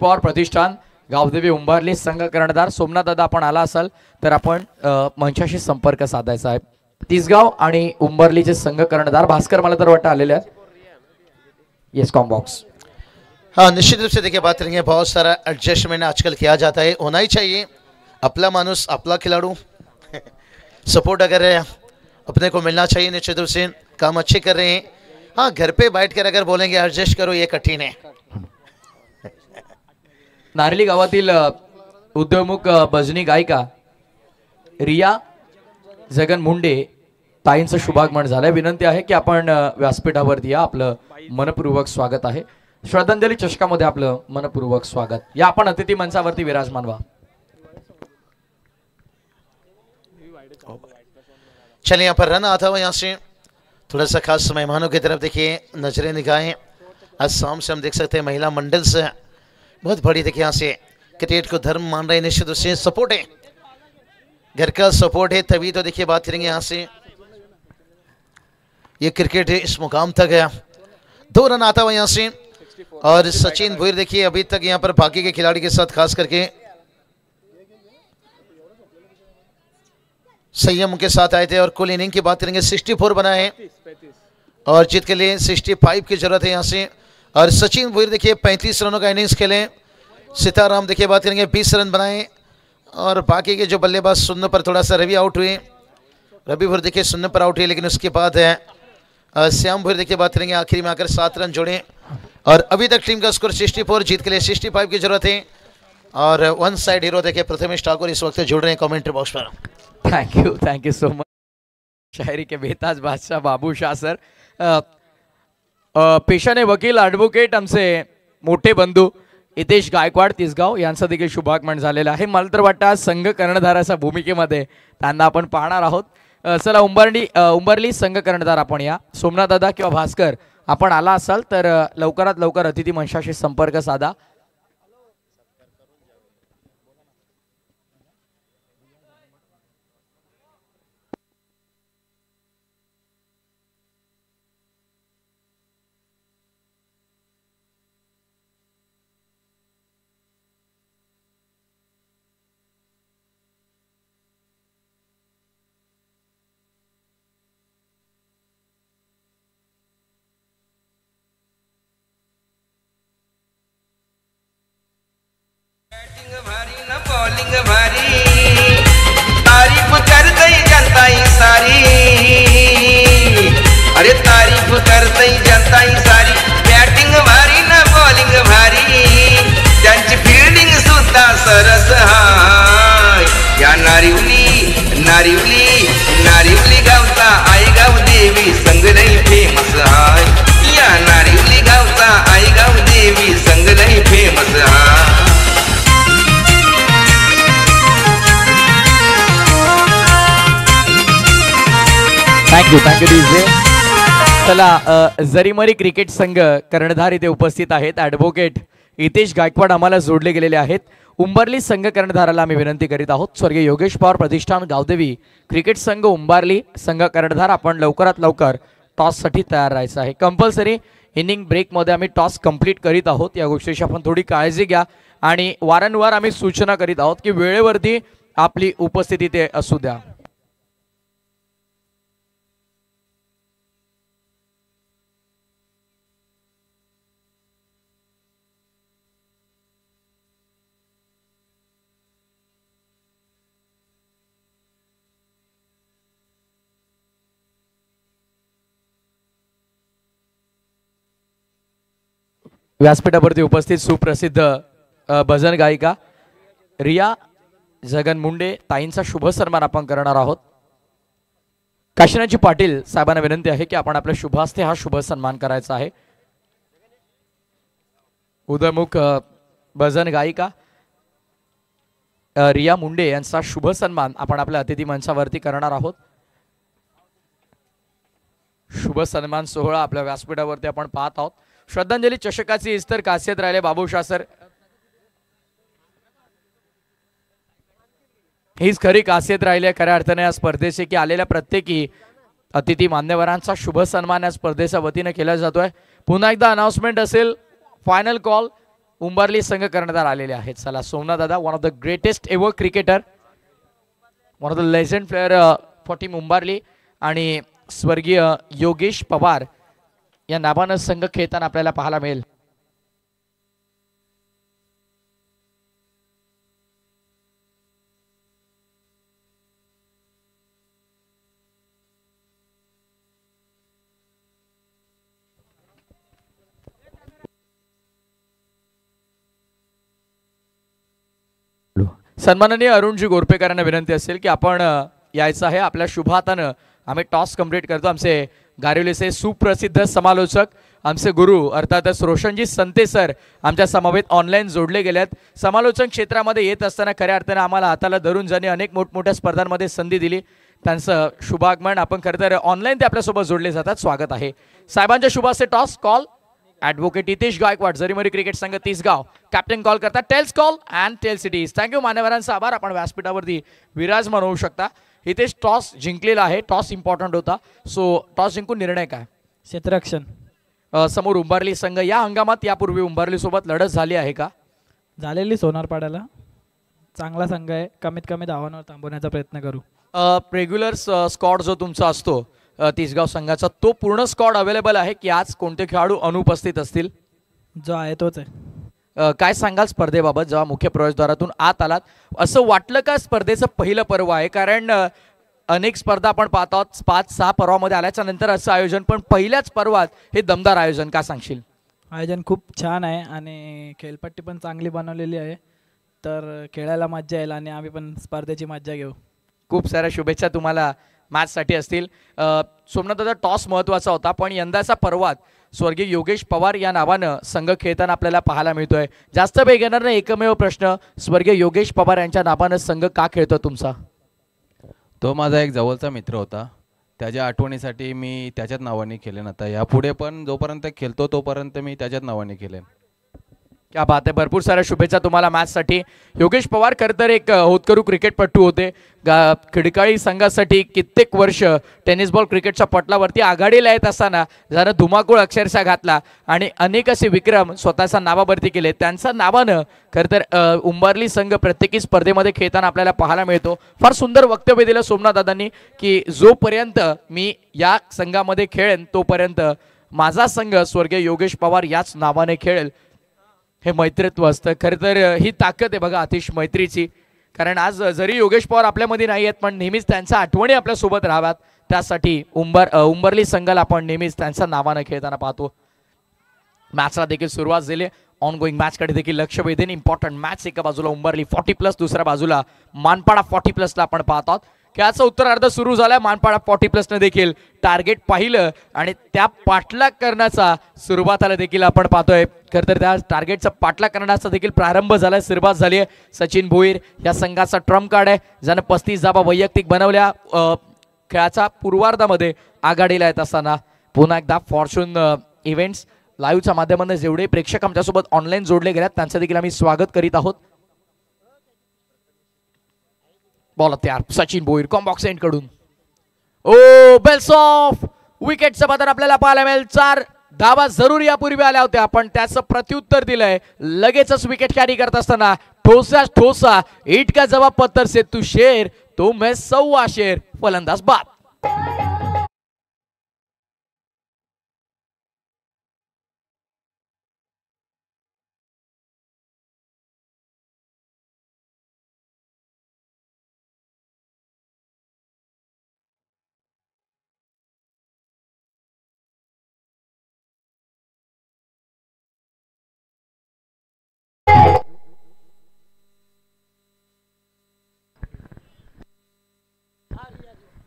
पॉवर प्रतिष्ठान गावदेवी उंबारली संघ कर्णधार सोमनाथ दादा आपण आला असाल तर आपण मंचाशी संपर्क साधायचा आहे। तिसगाव आणि उंबरलीचे संघ कर्णधार भास्कर मला तर वाटतं आलेले आहेत। Yes combox. हाँ निश्चित रूप से देखिए बात करेंगे, बहुत सारा एडजस्टमेंट आजकल किया जाता है, होना ही चाहिए। अपना मानुस अपना खिलाड़ू सपोर्ट अगर अपने को मिलना चाहिए, निश्चित रूप से काम अच्छे कर रहे हैं। हाँ घर पे बैठकर अगर बोलेंगे एडजस्ट करो, ये कठिन है। नारली गावातील उद्योगमुख भजनी गायिका रिया जगन मुंडे ताईंचं शुभागमन झालंय। विनंती आहे की आपण व्यासपीठावरती या, आपलं मनपूर्वक स्वागत आहे। श्रद्धांजली चषकामध्ये आपलं मनपूर्वक स्वागत। या आपण अतिथी मंचावरती विराजमान व्हा। चलिए यहाँ पर रन आता हुआ, यहाँ से थोड़ा सा खास मेहमानों की तरफ देखिए नजरें निगाहें। आज शाम से हम देख सकते हैं महिला मंडल से बहुत बड़ी देखिए यहाँ से क्रिकेट को धर्म मान रहे हैं, निश्चित रूप से सपोर्ट है, घर का सपोर्ट है, तभी तो देखिए बात करेंगे यहाँ से। ये क्रिकेट इस मुकाम तक गया। 2 रन आता हुआ यहाँ से और सचिन भोईर देखिए अभी तक यहाँ पर बाकी के खिलाड़ी के साथ खास करके संयम के साथ आए थे। और कुल इनिंग की बात करेंगे 64 बना है और जीत के लिए 65 की जरूरत है यहाँ से। और सचिन भोईर देखिए 35 रनों का इनिंग्स खेले। सीताराम देखिए बात करेंगे 20 रन बनाए और बाकी के जो बल्लेबाज शून्य पर थोड़ा सा रवि आउट हुए। रवि भोईर देखिए शून्य पर आउट हुए, लेकिन उसके बाद है श्याम भोईर देखिए बात करेंगे आखिरी में आकर 7 रन जोड़े। और अभी तक टीम का स्कोर 64, जीत के लिए 65 की जरूरत है। और वन साइड हीरो देखिए प्रथमेश ठाकुर इस वक्त जुड़ रहे हैं कमेंट्री बॉक्स पर। Thank you so much. शायरी के बेताज बादशाह बाबू शाह सर, पेशाने वकील ॲडव्होकेट आमचे मोठे बंधू हितेश गायकवाड तिसगाव यांचा देखील शुभागमन झालेला आहे। मला तर वाटतं आज संघ कर्णधाराच्या भूमिकेमध्ये त्यांना आपण पाहणार आहोत। चला उंबरली संघ कर्णधार आपण या सोमनाथ दादा किंवा भास्कर आपण आला असाल तर लवकरात लवकर अतिथी मंचाशी संपर्क साधा। बैटिंग भारी न बॉलिंग भारी, तारीफ करतई जनताई सारी, अरे तारीफ करतई जनताई सारी। बॅटिंग भारी न बॉलिंग भारी, त्यांची फिल्डिंग सुद्धा सरस हाय। या नारिवली नारिवली नारिवली गावचा आईगाव देवी संग लई फेमस हाय। या नारिवली गावचा आईगाव देवी संग लई फेमस हाय। Thank you DJ. चला जरीमरी क्रिकेट संघ कर्णधार इथे उपस्थित आहेत। ॲडव्होकेट हितेश गायकवाड आम्हाला जोडले गेलेले आहेत। उंबरली संघ कर्णधाराला आम्ही विनंती करीत आहोत स्वर्गीय योगेश पवार प्रतिष्ठान गावदेवी क्रिकेट संघ उंबरली संघ कर्णधार आपण लवकरात लवकर टॉससाठी तयार राहायचं आहे। कंपल्सरी इनिंग ब्रेकमध्ये आम्ही टॉस कंप्लीट करीत आहोत, या गोष्टीची आपण थोडी काळजी घ्या आणि वारंवार आम्ही सूचना करीत आहोत की वेळेवरती आपली उपस्थिती ते असू द्या। व्यासपीठावरती उपस्थित सुप्रसिद्ध भजन गायिका रिया जगन मुंडे ताईंचा शुभ सन्मान आपण करणार आहोत। काशीनाथजी पाटील साहेबांना विनंती आहे की आपण आपल्या शुभ हस्ते हा शुभ सन्मान करायचा आहे। उदयमुख भजन गायिका रिया मुंडे यांचा शुभ सन्मान आपण आपल्या अतिथी मंचावरती करणार आहोत। शुभ सन्मान सोहळा आपल्या व्यासपीठावरती आपण पाहत आहोत। श्रद्धांजली चषकाची इस्तर खासियत राहिले बाबू शाह सर, हीच खरी खासियत राहिली आहे खऱ्या अर्थाने या स्पर्धेची की आलेल्या प्रत्येकी अतिथी मान्यवरांचा शुभ सन्मान या स्पर्धेच्या वतीने केला जातोय। पुन्हा एकदा अनाउन्समेंट असेल, फायनल कॉल उंबरली संघ कर्णधार आलेले आहेत। चला सोमनाथ दादा, one of the greatest ever cricketer, one of the legend player for team Umbarli आणि स्वर्गीय योगेश पवार या नावानं संघ खेळताना आपल्याला पाहायला मिळेल। सन्माननीय अरुणजी गोरपेकरांना विनंती असेल की आपण यायचं आहे आपल्या शुभ हातानं। आम्ही टॉस कंप्लीट करतो। आमचे गारिवलीचे सुप्रसिद्ध समालोचक आमचे गुरु अर्थातच रोशनजी संते सर आमच्या समवेत ऑनलाईन जोडले गेलेत। समालोचन क्षेत्रामध्ये येत असताना खऱ्या अर्थाने आम्हाला हाताला धरून ज्यांनी अनेक मोठमोठ्या स्पर्धांमध्ये संधी दिली त्यांचं शुभागमन आपण खरं तर ऑनलाईन ते आपल्यासोबत जोडले जातात। स्वागत आहे साहेबांच्या शुभ हस्ते। Toss call advocate Hitesh Gaikwad Jarimari cricket संघ तिसगाव कॅप्टन कॉल करतात। Tails call and tail cities. Thank you मान्यवरांचा आभार। आपण व्यासपीठावरती विराजमान होऊ शकता। इथेच टॉस जिंकलेला आहे. टॉस इम्पॉर्टंट होता. सो टॉस जिंकून निर्णय काय? क्षेत्ररक्षण. समोर उंबारली संघ. या हंगामात यापूर्वी उंबारली सोबत लढत झाली आहे का? झालेली सोनारपाड्याला. चांगला संघ आहे. कमीत कमी धावांवर थांबवण्याचा प्रयत्न करू. रेग्युलर स्क्वॉड जो तुमचा असतो तिसगाव संघाचा, तो पूर्ण स्क्वॉड अवेलेबल आहे की आज कोणते खेळाडू अनुपस्थित असतील? जो आहे तोच आहे. काय सांगाल स्पर्धेबाबत? जेव्हा मुख्य प्रवेशद्वारातून आत आलात असं वाटलं का स्पर्धेचं पहिलं पर्व आहे? कारण अनेक स्पर्धा आपण पाहत आहोत 5-6 पर्वामध्ये आल्याच्या नंतर असं आयोजन, पण पहिल्याच पर्वात हे दमदार आयोजन. का सांगशील? आयोजन खूप छान आहे आणि खेळपट्टी पण चांगली बनवलेली आहे. तर खेळायला मज्जा येईल आणि आम्ही पण स्पर्धेची मज्जा घेऊ. खूप साऱ्या शुभेच्छा तुम्हाला मॅचसाठी असतील. सोमनाथचा टॉस महत्त्वाचा होता, पण यंदाचा पर्वात स्वर्गीय योगेश पवार या नावानं संघ खेळताना आपल्याला पाहायला मिळतोय. जास्त वेळ घेणार नाही, एकमेव प्रश्न, स्वर्गीय योगेश पवार यांच्या नावानं संघ का खेळतो तुमचा? तो माझा एक जवळचा मित्र होता. त्याच्या आठवणीसाठी मी त्याच्याच नावाने खेळेन. आता यापुढे पण जोपर्यंत खेळतो तोपर्यंत मी त्याच्याच नावाने खेळेन. क्या बात आहे. भरपूर साऱ्या शुभेच्छा तुम्हाला मॅचसाठी. योगेश पवार खरं तर एक होतकरू क्रिकेटपटू होते. खिडकाळी संघासाठी कित्येक वर्ष टेनिस बॉल क्रिकेटच्या पटलावरती आघाडीला येत असताना जरा धुमाकूळ अक्षरशः घातला आणि अनेक असे विक्रम स्वतःच्या नावावरती केले. त्यांच्या नावानं खरं तर उंबारली संघ प्रत्येकी स्पर्धेमध्ये खेळताना आपल्याला पाहायला मिळतो. फार सुंदर वक्तव्य दिलं सोमनाथ दादांनी की जोपर्यंत मी या संघामध्ये खेळेन तोपर्यंत माझा संघ स्वर्गीय योगेश पवार याच नावाने खेळेल. हे मैत्रित्व असतं. खरं तर ही ताकद आहे बघा अतिश मैत्रीची. कारण आज जरी योगेश पवार आपल्यामध्ये नाही आहेत, पण नेहमीच त्यांच्या आठवणी आपल्यासोबत राहाव्यात त्यासाठी उंबरली संघाला आपण नेहमीच त्यांच्या नावानं खेळताना पाहतो. मॅचला देखील सुरुवात झाली. ऑन गोईंग मॅचकडे देखील लक्ष वेधेन. इम्पॉर्टंट मॅच एका बाजूला उंबरली 40+, दुसऱ्या बाजूला मानपाडा 40+ला आपण पाहत आहोत. खेळाचा उत्तरार्ध सुरू झाला. मानपाडा 40+ने देखील टार्गेट पाहिलं आणि त्या पाठलाग करण्याचा सुरुवाताला देखील आपण पाहतोय. खरं तर त्या टार्गेटचा पाठलाग करण्याचा देखील प्रारंभ झालाय, सुरुवात झाली आहे. सचिन भोईर या संघाचा ट्रम्प कार्ड आहे, ज्यानं 35 धावा वैयक्तिक बनवल्या. खेळाच्या पूर्वार्धामध्ये आघाडीला येत असताना पुन्हा एकदा फॉर्च्यून इव्हेंट्स लाईव्हच्या माध्यमातून जेवढे प्रेक्षक आमच्यासोबत ऑनलाईन जोडले गेल्यात त्यांचं देखील आम्ही स्वागत करीत आहोत. बॉल तयार. सचिन भोईर कॉम्बॉक्स एंड कडून. ओ बेल्स ऑफ विकेटचं पतन आपल्याला पाहायला मिळेल. 4 धावा जरूर यापूर्वी आल्या होत्या, पण त्याचं प्रत्युत्तर दिलंय. लगेचच विकेट कॅरी करत असताना ठोसा ईट का जवाब पत्थर से तू शेर तो मैं 125 शेर. फलंदाज बाद.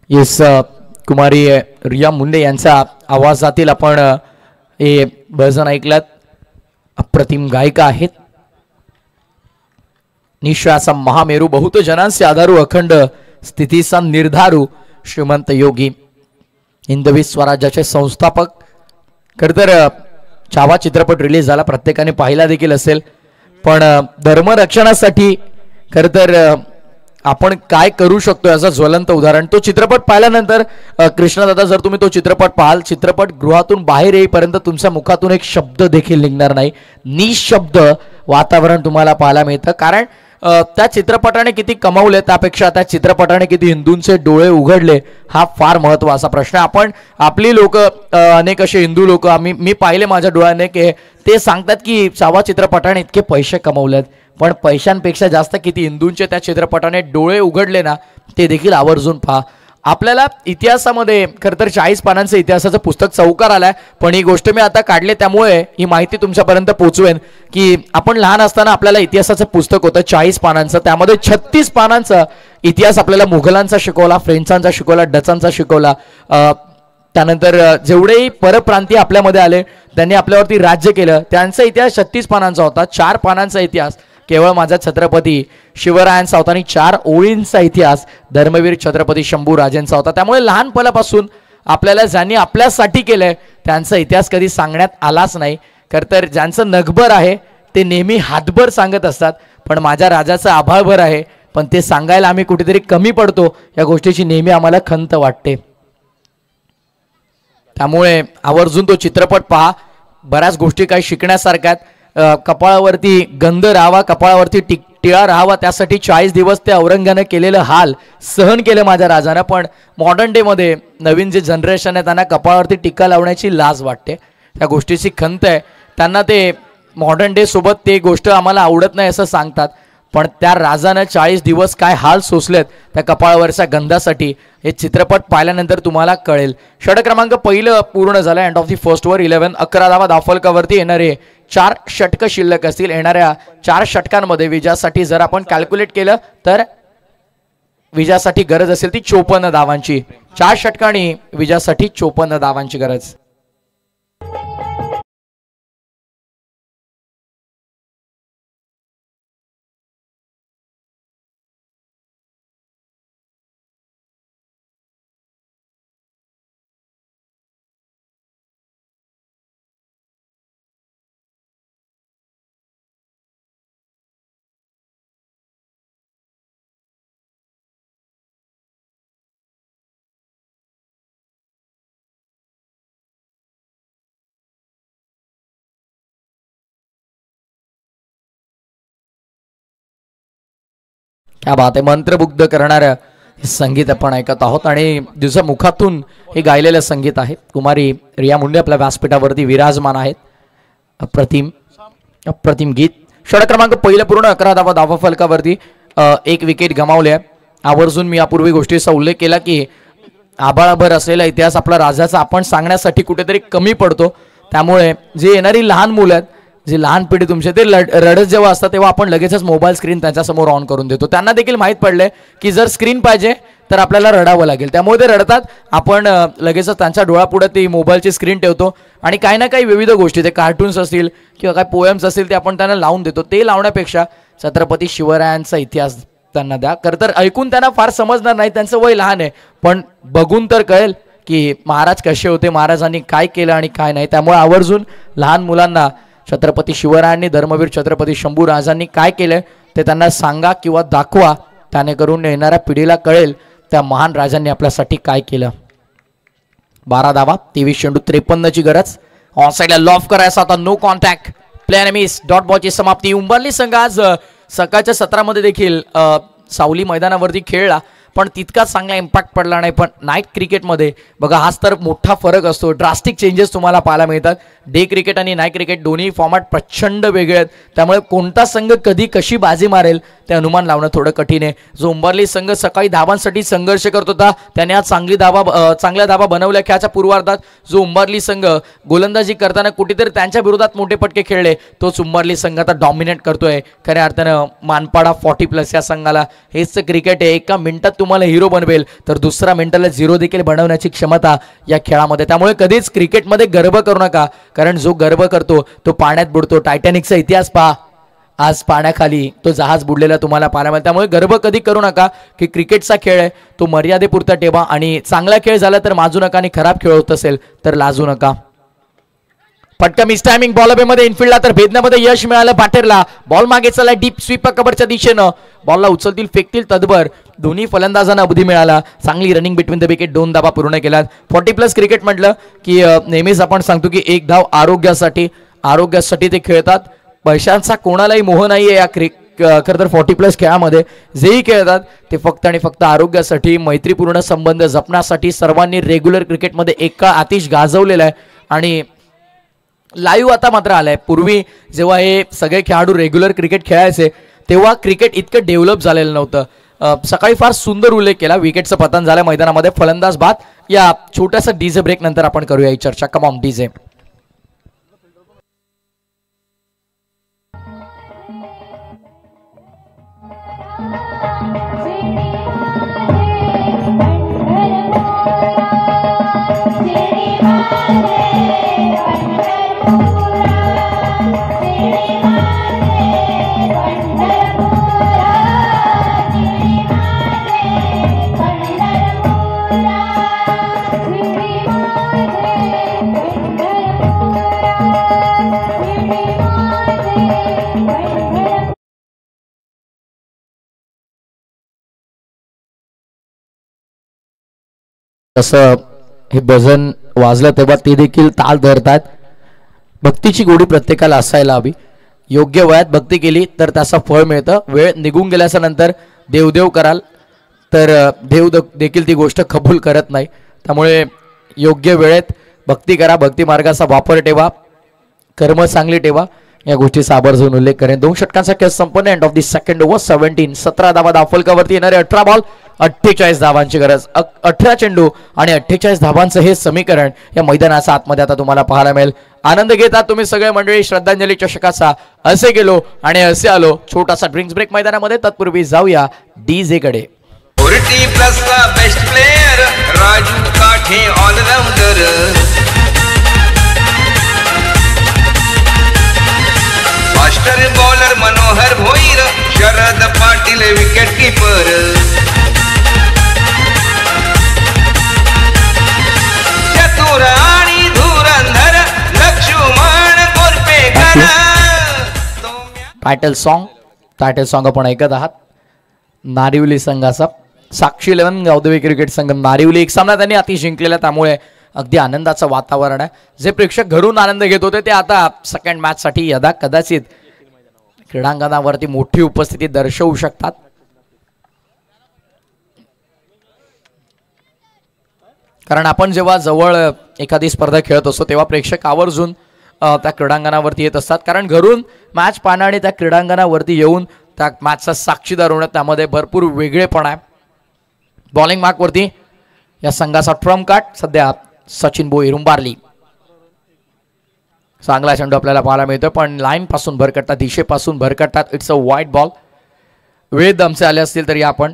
येस, कुमारी रिया मुंडे यांच्या आवाजातील आपण हे भजन ऐकलात. अप्रतिम गायिका आहेत. निश्चयाचा महामेरू बहुत जनांचे आधारू अखंड स्थितीचा निर्धारू श्रीमंत योगी हिंदवी स्वराज्याचे संस्थापक. खरं तर छावा चित्रपट रिलीज झाला, प्रत्येकाने पाहिला देखील असेल. पण धर्मरक्षणासाठी खरं तर आपण काय करू शकतो याचं ज्वलंत उदाहरण तो चित्रपट पाहिल्यानंतर. कृष्णदादा, जर तुम्ही तो चित्रपट पाहाल, चित्रपट गृहातून बाहेर येईपर्यंत तुमच्या मुखातून एक शब्द देखील निघणार नाही. निशब्द वातावरण तुम्हाला पाहायला मिळतं. कारण त्या चित्रपटाने किती कमावले त्यापेक्षा त्या चित्रपटाने किती हिंदूंचे डोळे उघडले हा फार महत्त्वाचा प्रश्न. आपण आपली लोक अनेक असे हिंदू लोक मी पाहिले माझ्या डोळ्याने की ते सांगतात की छावा चित्रपटाने इतके पैसे कमवलेत, पण पैशांपेक्षा जास्त किती हिंदूंचे त्या चित्रपटाने डोळे उघडले ना ते देखील आवर्जून पहा. आपल्याला इतिहासामध्ये खरं तर 40 पानांचं इतिहासाचं पुस्तक चौकार आलाय, पण ही गोष्ट मी आता काढले त्यामुळे ही माहिती तुमच्यापर्यंत पोहोचवेन की आपण लहान असताना आपल्याला इतिहासाचं पुस्तक होतं 40 पानांचं. त्यामध्ये 36 पानांचा इतिहास आपल्याला मुघलांचा शिकवला, फ्रेंचांचा शिकवला, डचांचा शिकवला. त्यानंतर जेवढेही परप्रांतीय आपल्यामध्ये आले त्यांनी आपल्यावरती राज्य केलं त्यांचा इतिहास 36 पानांचा होता. 4 पानांचा इतिहास केवळ माझा छत्रपती शिवरायांचा होता आणि 4 ओळींचा इतिहास धर्मवीर छत्रपती शंभूराजेंचा होता. त्यामुळे लहानपणापासून आपल्याला ज्यांनी आपल्यासाठी केलंय त्यांचा इतिहास कधी सांगण्यात आलाच नाही. खरं तर ज्यांचं नखभर आहे ते नेहमी हातभर सांगत असतात, पण माझ्या राजाचं आभाळभर आहे पण ते सांगायला आम्ही कुठेतरी कमी पडतो, या गोष्टीची नेहमी आम्हाला खंत वाटते. त्यामुळे आवर्जून तो चित्रपट पहा. बऱ्याच गोष्टी काही शिकण्यासारख्या आहेत. कपाळावरती गंध राहावा, कपाळावरती टिळा राहावा, त्यासाठी 40 दिवस ते औरंग्यानं केलेलं हाल सहन केलं माझ्या राजानं. पण मॉडर्न डेमध्ये नवीन जे जनरेशन आहे त्यांना कपाळावरती टिका लावण्याची लाज वाटते, त्या गोष्टीची खंत आहे त्यांना. ते मॉडर्न डे सोबत ते गोष्ट आम्हाला आवडत नाही असं सांगतात, पण त्या राजानं 40 दिवस काय हाल सोसलेत त्या कपाळावरच्या गंधासाठी हे चित्रपट पाहिल्यानंतर तुम्हाला कळेल. षटक क्रमांक पहिलं पूर्ण झालं. End of the first over 11. 11 धावा धावफलकावरती येणारे 4 षटकं शिल्लक असतील. येणाऱ्या 4 षटकांमध्ये विजयासाठी जर आपण कॅल्क्युलेट केलं तर विजयासाठी गरज असेल ती 54 धावांची. 4 षटकांनी विजयासाठी 54 धावांची गरज. क्या बात आहे. मंत्रमुग्ध करणारं हे संगीत आपण ऐकत आहोत आणि दिवसा मुखातून हे गायलेलं संगीत आहे. कुमारी रिया मुंडे आपल्या व्यासपीठावरती विराजमान आहेत. अप्रतिम अप्रतिम गीत. षटक क्रमांक पहिलं पूर्ण. 11 धावा धावफलकावरती 1 विकेट गमावल्या. आवर्जून मी यापूर्वी गोष्टीचा उल्लेख केला की आबाळाभर असलेला इतिहास आपला राजाचा आपण सांगण्यासाठी कुठेतरी कमी पडतो. त्यामुळे जे येणारी लहान मुलं आहेत, जे लहान पिढी तुमचे, ते रडत जेव्हा असतात तेव्हा आपण लगेचच मोबाईल स्क्रीन त्यांच्यासमोर ऑन करून देतो. त्यांना देखील माहीत पडले की जर स्क्रीन पाहिजे तर आपल्याला रडावं लागेल, त्यामुळे ते रडतात. आपण लगेचच त्यांच्या डोळ्यापुढे ती मोबाईलची स्क्रीन ठेवतो आणि काही ना काही विविध गोष्टी, ते कार्टून्स असतील किंवा काही पोएम्स असतील ते आपण त्यांना लावून देतो. ते लावण्यापेक्षा छत्रपती शिवरायांचा इतिहास त्यांना द्या. खरं तर ऐकून त्यांना फार समजणार नाही, त्यांचं वय लहान आहे, पण बघून तर कळेल की महाराज कसे होते, महाराजांनी काय केलं आणि काय नाही. त्यामुळे आवर्जून लहान मुलांना छत्रपती शिवरायांनी, धर्मवीर छत्रपती शंभू राजांनी काय केलं ते त्यांना सांगा किंवा दाखवा. त्याने करून येणाऱ्या पिढीला कळेल त्या महान राजांनी आपल्यासाठी काय केलं. 12 धावा 23 चेंडू 53ची गरज. ऑन साईडला लॉफ करायचा आता. No contact. Plain miss. Dot बॉलची समाप्ती. उंबरली संघ आज सकाळच्या सत्रामध्ये देखील सावली मैदानावरती खेळला, पण तितकाच चांगला इम्पॅक्ट पडला नाही. पण नाईट क्रिकेटमध्ये बघा हाच तर मोठा फरक असतो. ड्रास्टिक चेंजेस तुम्हाला पाहायला मिळतात. डे क्रिकेट आणि नाईट क्रिकेट दोन्ही फॉर्मॅट प्रचंड वेगळे आहेत, त्यामुळे कोणता संघ कधी कशी बाजी मारेल ते अनुमान लावणं थोडं कठीण आहे. जो उंबरली संघ सकाळी धावांसाठी संघर्ष करत होता त्याने आज चांगल्या धावा बनवल्या. खेळाच्या पूर्वार्धात जो उंबरली संघ गोलंदाजी करताना कुठेतरी त्यांच्या विरोधात मोठे पटके खेळले, तोच उंबरली संघ आता डॉमिनेट करतोय. खऱ्या अर्थानं मानपाडा 40+ या संघाला हेच क्रिकेट आहे. एका मिनिटात तुम्हाला हिरो बनवेल तर दुसऱ्या मिनिटाला 0 देखील बनवण्याची क्षमता या खेळामध्ये. त्यामुळे कधीच क्रिकेटमध्ये गर्व करू नका, कारण जो गर्व करतो तो पाण्यात बुडतो. टायटॅनिकचा इतिहास पहा, आज पाण्याखाली तो जहाज बुडलेला तुम्हाला पाहायला मिळेल. त्यामुळे गर्व कधी करू नका की क्रिकेटचा खेळ आहे तो मर्यादेपुरता ठेवा आणि चांगला खेळ झाला तर माजू नका आणि खराब खेळ होत असेल तर लाजू नका. फटका मिस टायमिंग. बॉलअवेमध्ये इनफिल्डला तर भेदण्यामध्ये यश मिळालं पाटेरला. बॉल मागे चला डीप स्वीप कव्हरच्या दिशेनं. बॉलला उचलतील फेकतील तदभर. दोन्ही फलंदाजांना अवधी मिळाला. चांगली रनिंग बिटवीन द विकेट. 2 धावा पूर्ण केल्यात. 40+ क्रिकेट म्हटलं की नेहमीच आपण सांगतो की 1 धाव आरोग्यासाठी ते खेळतात. पैशांचा कोणालाही मोह नाहीये या खरं तर 40+ खेळामध्ये. जेही खेळतात ते फक्त आणि फक्त आरोग्यासाठी, मैत्रीपूर्ण संबंध जपण्यासाठी. सर्वांनी रेग्युलर क्रिकेटमध्ये एका आतिश गाजवलेला आहे आणि लाईव्ह आता मात्र आलाय. पूर्वी जेव्हा हे सगळे खेळाडू रेग्युलर क्रिकेट खेळायचे तेव्हा क्रिकेट इतकं डेव्हलप झालेलं नव्हतं. सकाळी फार सुंदर उल्लेख केला. विकेटचं पतन झालं मैदानामध्ये. फलंदाज बाद. या छोट्यासा डीजे ब्रेक नंतर आपण करूया ही चर्चा. Come on DJ. तसं हे भजन वाजलं तेव्हा ते देखील ताल धरतात. भक्तीची गोडी प्रत्येकाला असायला हवी. योग्य वयात भक्ती केली तर त्याचं फळ मिळतं. वेळ निघून गेल्याच्या नंतर देवदेव कराल तर देव देखील ती गोष्ट कबूल करत नाही. त्यामुळे योग्य वेळेत भक्ती करा, भक्ती मार्गाचा वापर ठेवा, कर्म चांगली ठेवा. या गोष्टीचा आवर्जून उल्लेख करेन. 2 षटकांचा खेळ संपन्न. End of the second over. 17 धावा धावफलकावरती येणारे 18 बॉल 48 धावांची गरज. 18 चेंडू आणि 48 धावांचं हे समीकरण या मैदानाच्या आतमध्ये आता तुम्हाला पाहायला मिळेल. आनंद घेतात तुम्ही सगळे मंडळी श्रद्धांजली चषकाचा. असे गेलो आणि असे आलो. छोटासा ड्रिंक्स ब्रेक मैदानामध्ये. तत्पूर्वी जाऊया डीजे कडे. 40+ का best player Raju Kathe allrounder. Master bowler Manohar Bhoir. Sharad Patil wicket keeper. चतुर आणि धुरंधर लक्ष्मण कोरपेकर. टायटल सॉन्ग आपण ऐकत आहात. नारिवली संघाचा साक्षी 11 गावदेवी क्रिकेट संघ नारिवली. एक सामना त्यांनी अति जिंकलेला, त्यामुळे अगदी आनंदाचं वातावरण आहे. जे प्रेक्षक घरून आनंद घेत होते ते आता सेकंड मॅच साठी यदा कदाचित क्रीडांगणावरती मोठी उपस्थिती दर्शवू शकतात. कारण आपण जेव्हा जवळ एखादी स्पर्धा खेळत असतो तेव्हा प्रेक्षक आवर्जून त्या क्रीडांगणावरती येत असतात. कारण घरून मॅच पाहणं आणि त्या क्रीडांगणावरती येऊन त्या मॅचचा साक्षीदार होणं त्यामध्ये भरपूर वेगळेपण आहे. बॉलिंग मार्कवरती या संघाचा ट्रम्प कार्ड सध्या सचिन भोईर उंबारली. चांगला चेंडू आपल्याला पाहायला मिळतो, पण लाईन पासून भरकटतात, दिशेपासून भरकटतात. It's a wide ball. वेळ दमचे आले असतील तरी आपण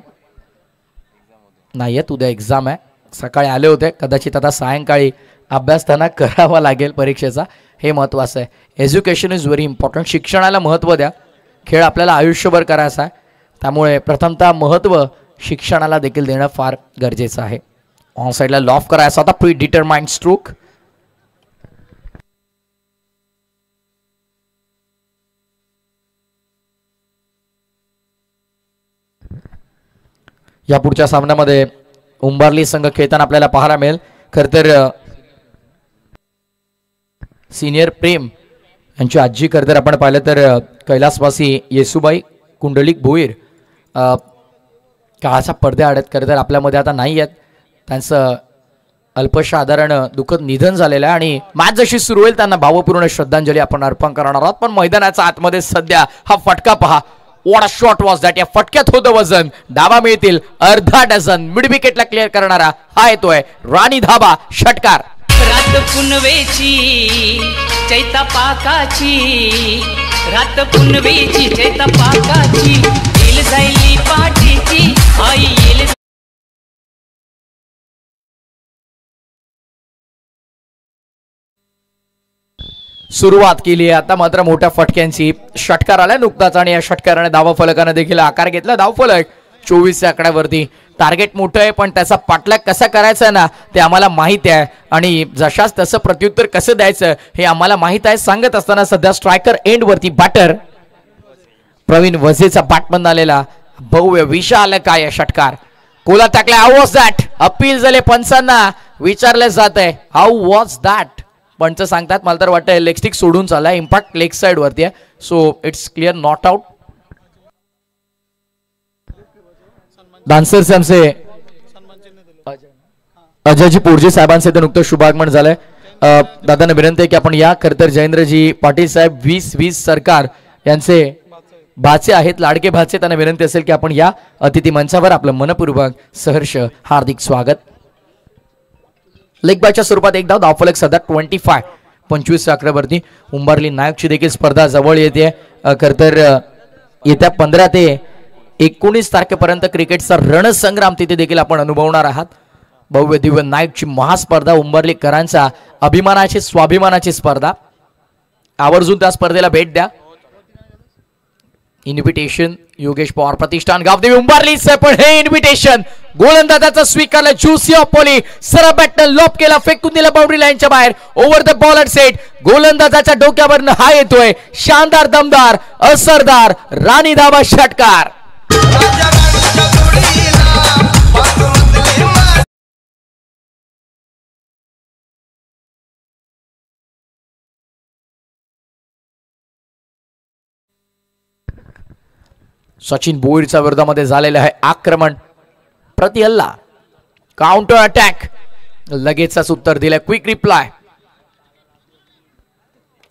नाही आहेत. उद्या एक्झाम आहे. सकाळी आले होते, कदाचित आता सायंकाळी अभ्यास त्यांना करावा लागेल परीक्षेचा. हे महत्त्वाचं आहे. Education is very important. शिक्षणाला महत्त्व द्या. खेळ आपल्याला आयुष्यभर करायचा आहे, त्यामुळे प्रथमतः महत्त्व शिक्षणाला देखील देणं फार गरजेचं आहे. ऑन साईडला लॉफ करायचा होता. Pre determined stroke. या पुढच्या सामन्यामध्ये उंबारली संघ खेळताना आपल्याला पाहायला मिळेल. खरं तर सिनियर प्रेम यांची आजी खरं तर आपण पाहिलं तर कैलासवासी येसुबाई कुंडलिक भोईर काळाच्या पडद्या आडत खरं तर आपल्यामध्ये आता नाही आहेत. त्यांचं अल्पशा आधारानं दुःखद निधन झालेलं आहे आणि मॅच जशी सुरू होईल त्यांना भावपूर्ण श्रद्धांजली आपण अर्पण करणार आहोत. पण मैदानाच्या आतमध्ये सध्या हा फटका पहा. What a shot was that. या फटक्यात होतं वजन. धाबा मिळतील अर्धा डझन. मिड विकेटला क्लिअर करणारा हा येतोय राणी धाबा. षटकार. रात पुनवेची चैता पाकाची. रात पुनवेची चैता पाकाची. येल जायली पाठीची आई येल. सुरुवात केली आहे आता मात्र मोठ्या फटक्यांची. षटकार आलाय नुकताच आणि या षटकाराने धावा फलकाने देखील आकार घेतला. धावफलक 24 आकड्यावरती. टार्गेट मोठं आहे, पण त्याचा पाठलाग कसा करायचा ना ते आम्हाला माहिती आहे आणि जशाच तसं प्रत्युत्तर कसं द्यायचं हे आम्हाला माहित आहे. सांगत असताना सध्या स्ट्रायकर एंड वरती बॅटर प्रवीण वझेचा बॅटमन आलेला. भव्य विशाल काय षटकार. कोला टाकला. How was that. अपील झाले पंचांना. विचारले जात आहे हाऊ वॉज दॅट. पंच सांगतात मला तर वाटतं लेग स्टिक सोडून चाललाय. इम्पॅक्ट लेग साइड वरती आहे. So it's clear not out. Dancers आमचे अजयजी पोरजे साहेबांचे ते नुकतं शुभागमन झालंय. दादांना विनंती आहे की आपण या. खरं तर जयेंद्रजी पाटील साहेब 2020 सरकार यांचे भाचे आहेत, लाडके भाचे. त्यांना विनंती असेल की आपण या अतिथी मंचावर. आपलं मनपूर्वक सहर्ष हार्दिक स्वागत. लेग बायच्या स्वरूपात एक धावफलक सध्या 25 आकड्यावरती. उंबारली नायकची देखील स्पर्धा जवळ येते. खरं तर येत्या 15 ते 19 तारखेपर्यंत क्रिकेटचा रणसंग्राम तिथे देखील आपण अनुभवणार आहात. भव्य दिव्य नायकची महास्पर्धा. उंबरलीकरांचा अभिमानाची स्वाभिमानाची स्पर्धा. आवर्जून त्या स्पर्धेला भेट द्या. इन्व्हिटेशन योगेश पवार प्रतिष्ठान गावदेवी उंबारलीचं. पण हे इन्व्हिटेशन गोलंदाजाचा स्वीकारलं. ज्युसी ऑपोली सरळ बॅटनं लॉप केला. फेकून दिला बाउंड्री लाईनच्या बाहेर. Over the bowler set. गोलंदाजाच्या डोक्यावरनं हा येतोय शानदार दमदार असरदार राणी धाबा षटकार. सचिन भोईरच्या विरोधामध्ये झालेलं आहे आक्रमण, प्रति हल्ला, काउंटर अटॅक, लगेचच उत्तर दिलंय, quick reply.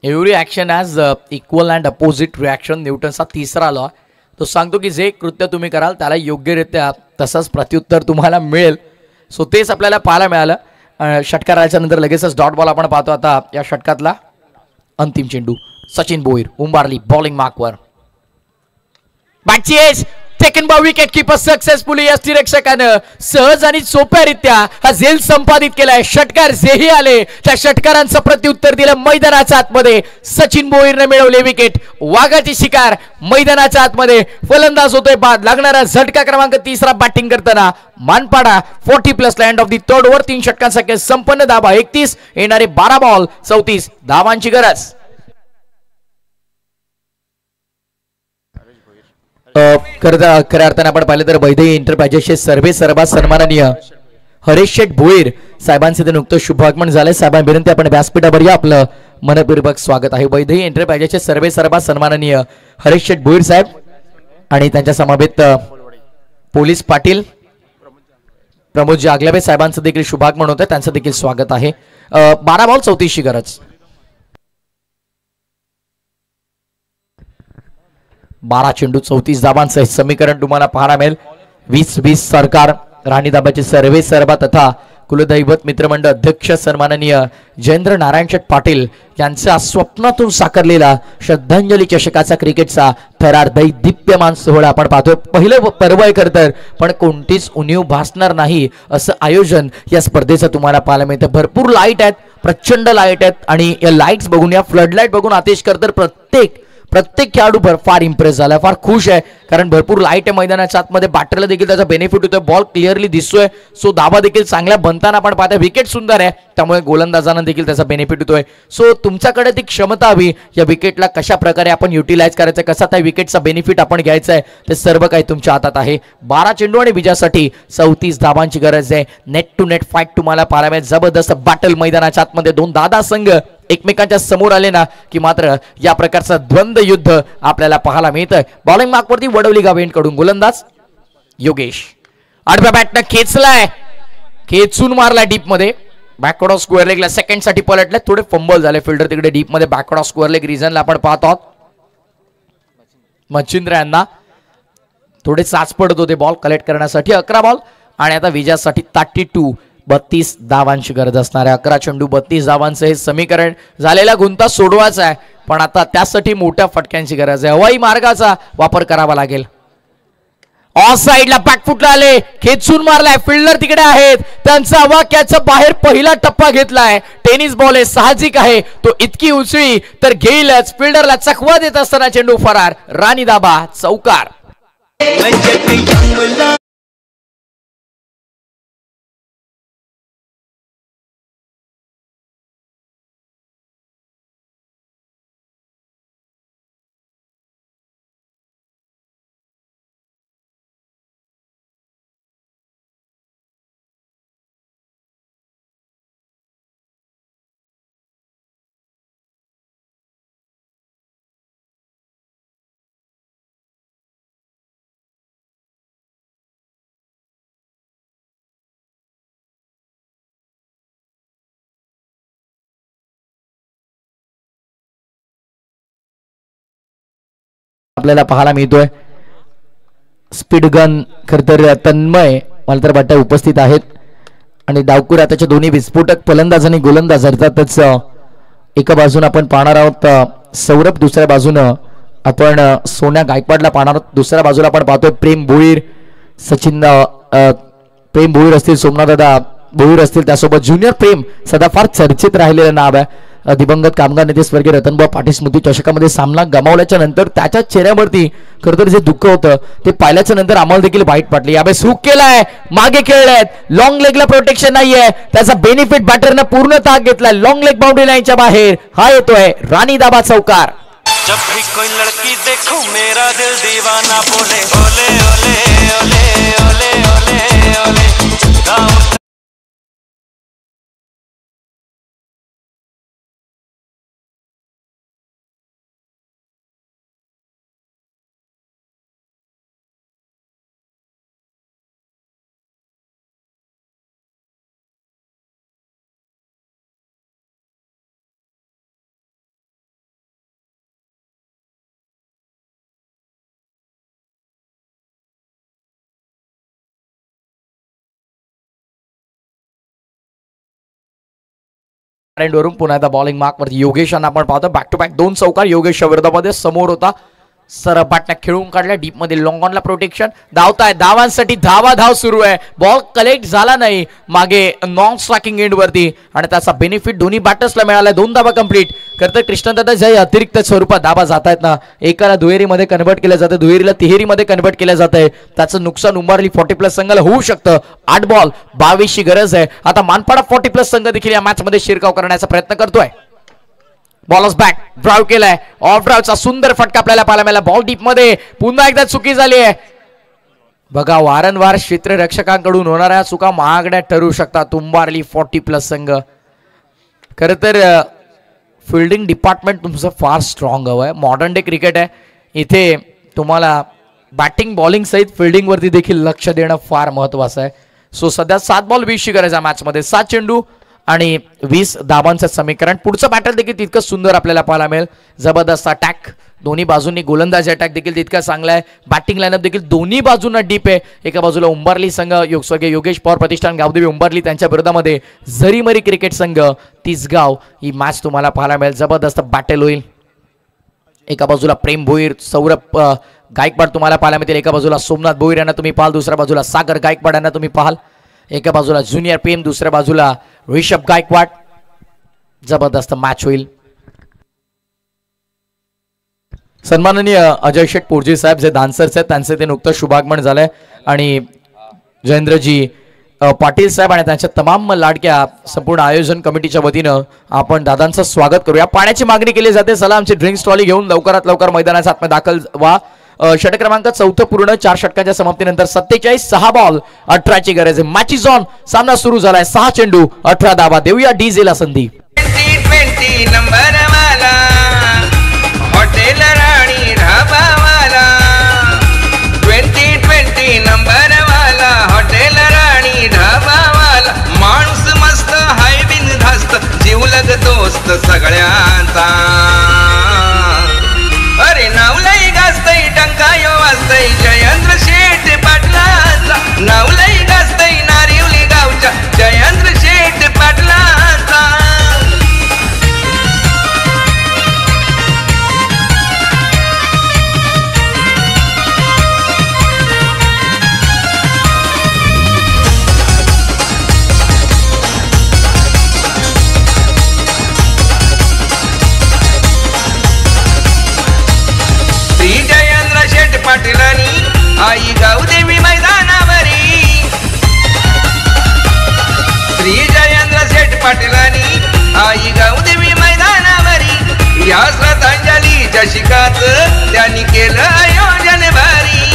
Every action as equal and opposite reaction. न्यूटनचा तिसरा लॉ तो सांगतो की जे कृत्य तुम्ही कराल त्याला योग्यरित्या तसंच प्रत्युत्तर तुम्हाला मिळेल. सो तेच आपल्याला पाहायला मिळालं. षटकार आल्याच्या नंतर लगेचच डॉट बॉल आपण पाहतो. आता या षटकातला अंतिम चेंडू, सचिन भोईर उंबारली बॉलिंग मार्कवर. बॅटचेस taken by wicket keeper successfully. यष्टिरक्षकानं सहज आणि सोप्यारित्या हा झेल संपादित केलाय. षटकार जेही आले त्या षटकारांचं प्रत्युत्तर दिलं मैदानाच्या आतमध्ये. सचिन भोईरने मिळवले विकेट. वाघाची शिकार मैदानाच्या आतमध्ये. फलंदाज होतोय बाद. लागणारा झटका क्रमांक 3 बॅटिंग करताना Manpada 40+ end of the third over. 3 षटकांसाठी संपन्न धाबा 31. येणारे 12 बॉल 34 धावांची गरज. खऱ्या अर्थाने आपण पाहिलं तर वैदेही एंटरप्राइजेसचे सर्वे सर्वात सन्माननीय हरेश शेठ भोईर साहेबांचे ते नुकतं शुभागमन झालंय. साहेबांना विनंती आपण व्यासपीठावर या, आपलं मनपूर्वक स्वागत आहे. वैदेही एंटरप्राइजेसचे सर्वे सर्वात सन्माननीय हरेश शेठ भोईर साहेब आणि त्यांच्या समवेत पोलीस पाटील प्रमोदजी आगलाबे साहेबांचं देखील शुभागमन होतं, त्यांचं देखील स्वागत आहे. 12 बॉल 34 गरज. 12 चेंडू 34 धावांचं समीकरण तुम्हाला पाहायला मिळेल. 20-20 सरकार. राणी दाबाचे सर्वे सर्वा तथा कुलदैवत मित्रमंडळ अध्यक्ष सन्माननीय जयेंद्र नारायण शेठ पाटील यांच्या स्वप्नातून साकारलेला श्रद्धांजली चषकाचा क्रिकेटचा थरार दैदिप्यमान सोहळा आपण पाहतोय. पहिलं पर्व आहे खरं तर, पण कोणतीच उणीव भासणार नाही असं आयोजन या स्पर्धेचं तुम्हाला पाहायला मिळतं. भरपूर लाईट आहेत, प्रचंड लाईट आहेत आणि या लाईट्स बघून, या फ्लड लाईट बघून आतिश करतर प्रत्येक खेळाडू फार इम्प्रेस झाला, फार खुश आहे. कारण भरपूर लाईट आहे मैदानाच्या आतमध्ये. बॅटरला देखील त्याचा बेनिफिट होतोय. बॉल क्लिअरली दिसतोय. सो धाबा देखील चांगल्या बनताना आपण पाहतोय. विकेट सुंदर आहे, त्यामुळे गोलंदाजांना देखील त्याचा बेनिफिट होतोय. सो तुमच्याकडे ती क्षमता हवी या विकेटला कशा प्रकारे आपण युटिलाइज करायचं, कसा त्या विकेटचा बेनिफिट आपण घ्यायचा आहे, ते सर्व काही तुमच्या हातात आहे. 12 चेंडू आणि विजयासाठी 34 धावांची गरज आहे. नेट टू नेट फाईट तुम्हाला पाहायला मिळेल. जबरदस्त बॅटल मैदानाच्या आतमध्ये. 2 दादा संघ एकमेकांच्या समोर आले ना की मात्र या प्रकारचं द्वंद्व युद्ध आपल्याला पाहायला मिळतं. बॉलिंग मार्कवरती वडवली गावेंट कडून गोलंदाज योगेश. आडव्या बॅटनं खेचलाय, खेचून मारलाय डीप मध्ये. बॅकवर्ड ऑफ स्क्वेअर लेगला सेकंड साठी पलटले. थोडे फंबल झाले. फिल्डर तिकडे डीप मध्ये बॅकवर्ड ऑफ स्क्वेअर लेग रिझनला आपण पाहत आहोत. मच्छिंद्र यांना थोडे साच पडत होते बॉल कलेक्ट करण्यासाठी. 11 बॉल आणि आता विजयासाठी 32 धावांची गरज असणार आहे. 11 चेंडू 32 धावांचं हे समीकरण. झालेला गुंता सोडवायचा आहे, पण आता त्यासाठी मोठ्या फटक्यांची गरज आहे. हवाई मार्गाचा वापर करावा लागेल. ऑफ साइडला बॅकफुटला आले, खेचून मारलाय. फिल्डर तिकडे आहेत, त्यांचा वाक्याचा बाहेर पहिला टप्पा घेतलाय. टेनिस बॉल आहे, साहजिक आहे. तो इतकी उचळी तर घेईलच. फिल्डरला चकवा देत असताना चेंडू फरार. राणी दाबा चौकार. आपल्याला पाहायला मिळतोय. स्पीड गन खर तर तन्मय मला तर वाटतं उपस्थित आहेत आणि डावखुर त्याच्या दोन्ही विस्फोटक फलंदाज आणि गोलंदाज अर्थातच एका बाजूने आपण पाहणार आहोत सौरभ, दुसऱ्या बाजूनं आपण सोन्या गायकवाडला पाहणार आहोत. दुसऱ्या बाजूला आपण पाहतोय प्रेम भोईर, सचिन प्रेम भोईर असतील, सोमनाथ दादा भोईर असतील, त्यासोबत ज्युनियर प्रेम सदा फार चर्चेत राहिलेलं नाव आहे. दिवंगत कामगार नेते स्वर्गीय रतनभाऊ पाटील स्मृती चषकामध्ये सामना गमावल्याच्या नंतर त्याच्या चेहऱ्यावरती खरं तर जे दुःख होतं ते पाहिल्याच्या नंतर आम्हाला देखील वाईट वाटले. यावेळेस हुक केलाय, मागे खेळलेत, लॉंग लेगला प्रोटेक्शन नाहीये, त्याचा बेनिफिट बॅटरनं पूर्ण ताक घेतलाय. लॉंग लेग बाउंड्री लाईनच्या बाहेर हा येतोय राणी दाबा चौकार. जब भी कोई लड़की देखूं मेरा दिल दीवाना बोले ओले ओले ओले ओले ओले ओले। वरून पुन्हा एकदा बॉलिंग मार्क वरती योगेश यांना आपण पाहतो. बॅक टू बॅक 2 चौकार योगेशच्या विरोधामध्ये समोर होता. सरपाटण्या खेळून काढल्या डीप मध्ये लॉंग ऑनला प्रोटेक्शन. धावताय धावांसाठी धाव सुरू आहे. बॉल कलेक्ट झाला नाही मागे नॉन स्ट्रायकिंग एंड वरती आणि त्याचा बेनिफिट दोन्ही बॅटर्सला मिळाला. 2 धावा कंप्लीट करतात कृष्णदादा. जे अतिरिक्त स्वरूपात धावा जात आहेत ना, एकाला दुहेरीमध्ये कन्व्हर्ट केलं जातं, दुहेरीला तिहेरीमध्ये कन्व्हर्ट केलं जात आहे. त्याचं नुकसान उंबारली 40+ संघाला होऊ शकतं. 8 बॉल 22 ची गरज आहे. आता मानपाडा 40+ संघ देखील या मॅच मध्ये शिरकाव करण्याचा प्रयत्न करतोय. बॉलर्स बॅक ड्राइव्ह केलाय. ऑफ ड्राइव्हचा सुंदर फटका आपल्याला पाहायला मिळाला. बॉल डीप मध्ये पुन्हा एकदा चुकी झाली आहे. बघा वारंवार क्षेत्ररक्षकांकडून होणाऱ्या चुका महागड्या ठरू शकतात. तुंबारली 40+ संघ. खरं तर फिल्डिंग डिपार्टमेंट तुमचं फार स्ट्रॉंग हवं आहे. मॉडर्न डे क्रिकेट आहे. इथे तुम्हाला बॅटिंग बॉलिंग सहित फिल्डिंग वरती देखील लक्ष देणं फार महत्वाचं आहे. सो सध्या 7 बॉल 20 ची गरज आहे मॅच मध्ये. 7 चेंडू आणि 20 धाबांचं समीकरण. पुढचं बॅटल देखील तितकं सुंदर आपल्याला पाहायला मिळेल. जबरदस्त अटॅक दोन्ही बाजूंनी. गोलंदाजी अटॅक देखील तितका चांगला आहे. बॅटिंग लाईनअप देखील दोन्ही बाजूंना डीप आहे. एका बाजूला उंबारली संघ स्वर्गीय योगेश पवार प्रतिष्ठान गावदेवी उंबारली त्यांच्या विरोधामध्ये झरीमरी क्रिकेट संघ तिसगाव. ही मॅच तुम्हाला पाहायला मिळेल. जबरदस्त बॅटल होईल. एका बाजूला प्रेम भोईर सौरभ गायकवाड तुम्हाला पाहायला मिळतील. एका बाजूला सोमनाथ भोईर यांना तुम्ही पाहाल. दुसऱ्या बाजूला सागर गायकवाड यांना तुम्ही पाहाल. एका बाजूला ज्युनियर प्रेम, दुसऱ्या बाजूला ऋषभ गायकवाड. जबरदस्त मॅच होईल. सन्माननीय अजय शेठ पोरजी साहेब जे डान्सर्स आहेत त्यांचे ते नुकतं शुभागमन झालंय आणि जयेंद्रजी पाटील साहेब आणि त्यांच्या तमाम लाडक्या संपूर्ण आयोजन कमिटीच्या वतीनं आपण दादांचं स्वागत करूया. पाण्याची मागणी केली जाते. चला आमची ड्रिंक्स ट्रॉली घेऊन लवकरात लवकर मैदानाच्या आतमध्ये दाखल व्हा. षटक क्रमांक 4 पूर्ण. 4 षटकांच्या समाप्तीनंतर 47 6 बॉल 18 ची गरज आहे. Match is on. सामना सुरू झालाय. 6 चेंडू 18 धावा. देऊया डीजे ला संधी. 20 नंबर वाला हॉटेल राणी ढाबावाला. 20 नंबर वाला हॉटेल राणी ढाबावाला. माणूस मस्त हाय बिनधास्त जीव लग दोस्त सगळ्यांचा. अरे नावलई गाजतई टंकायो वाजतई जयेंद्र शेठ पाटलांचा. नावलई गाजतई नारिवली गावच्या जयेंद्र शेठ पाटलांचा. पाटीलांनी आई गावदेवी मैदानावरी. श्री जयेंद्र शेठ पाटीलांनी आई गावदेवी मैदानावरी. या श्रद्धांजलीच्या शिकाच त्यांनी केलं आयोजन भारी.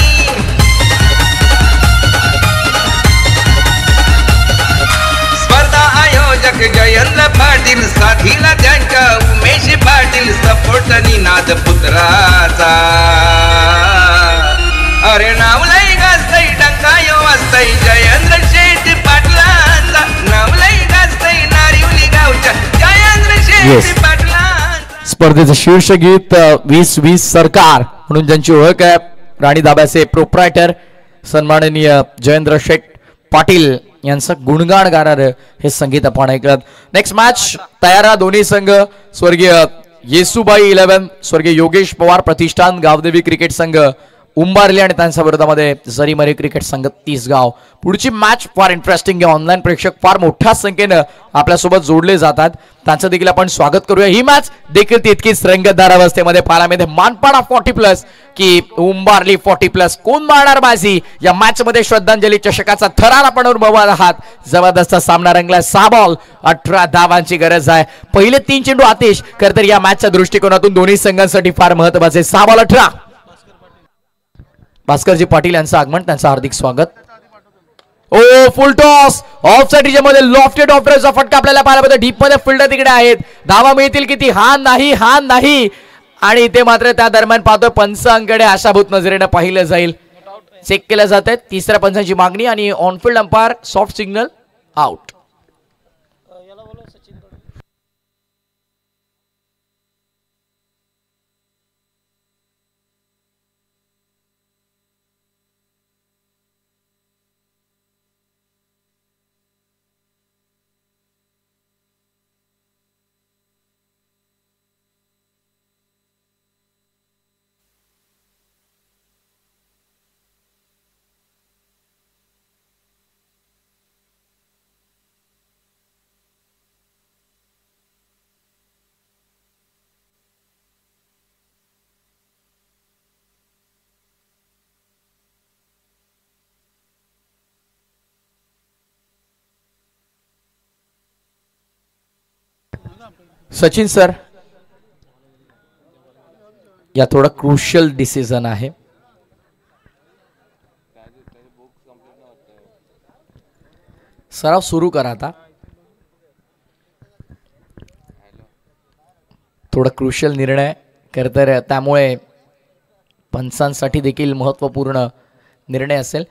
स्पर्धा आयोजक जयेंद्र पाटील साथीला त्यांच्या उमेश पाटील सपोर्ट निनाद पुत्राचा. अरे नावलई गाजतई टंकायो वाजतई जयेंद्र शेठ पाटलांचा. नावलई गाजतई नारिवली गावच्या जयेंद्र शेठ पाटलांचा. स्पर्धेचं शीर्षगीत 20-20 सरकार म्हणून ज्यांची ओळख आहे राणी दाब्याचे प्रोप्रायटर सन्माननीय जयेंद्र शेठ पाटील यांचं गुणगान गाणारं हे संगीत आपण ऐकलं. नेक्स्ट मॅच तयार. दोन्ही संघ स्वर्गीय येसुबाई 11 स्वर्गीय योगेश पवार प्रतिष्ठान गावदेवी क्रिकेट संघ उंबारली आणि त्यांच्या विरोधामध्ये झरीमरी क्रिकेट संघ तिसगाव. पुढची मॅच फार इंटरेस्टिंग आहे. ऑनलाईन प्रेक्षक फार मोठ्या संख्येनं आपल्यासोबत जोडले जातात. त्यांचं देखील आपण स्वागत करूया. ही मॅच देखील तितकीच रंगतदार अवस्थेमध्ये पाहायला मिळते. मानपाडा 40+ की उंबारली 40+. कोण मारणार बाजी या मॅच मध्ये? श्रद्धांजली चषकाचा थरार आपण अनुभवणार आहात. जबरदस्त सामना रंगलाय. 6 बॉल 18 धावांची गरज आहे. पहिले 3 चेंडू आतिश खरं तर या मॅचच्या दृष्टिकोनातून दोन्ही संघांसाठी फार महत्वाचे. 6 बॉल 18. भास्करजी पाटील यांचं आगमन. त्यांचं हार्दिक स्वागत. ओ फुल टॉस ऑफ साइड मध्ये लॉफ्टेड ऑफचा फटका आपल्याला पाहायला मिळतो. डीप मध्ये फिल्डर तिकडे आहेत. धावा मिळतील किती? हा नाही आणि इथे मात्र त्या दरम्यान पाहतोय पंचांकडे आशाभूत नजरेनं पाहिलं जाईल. चेक केलं जात आहे. तिसऱ्या पंचांची मागणी आणि on-field umpire soft signal out. Sachin sir, या थोडा क्रुशियल डिसिजन आहे. सराव सुरू करा आता. थोडा क्रुशियल निर्णय तर त्यामुळे पंचांसाठी देखील महत्त्वपूर्ण निर्णय असेल.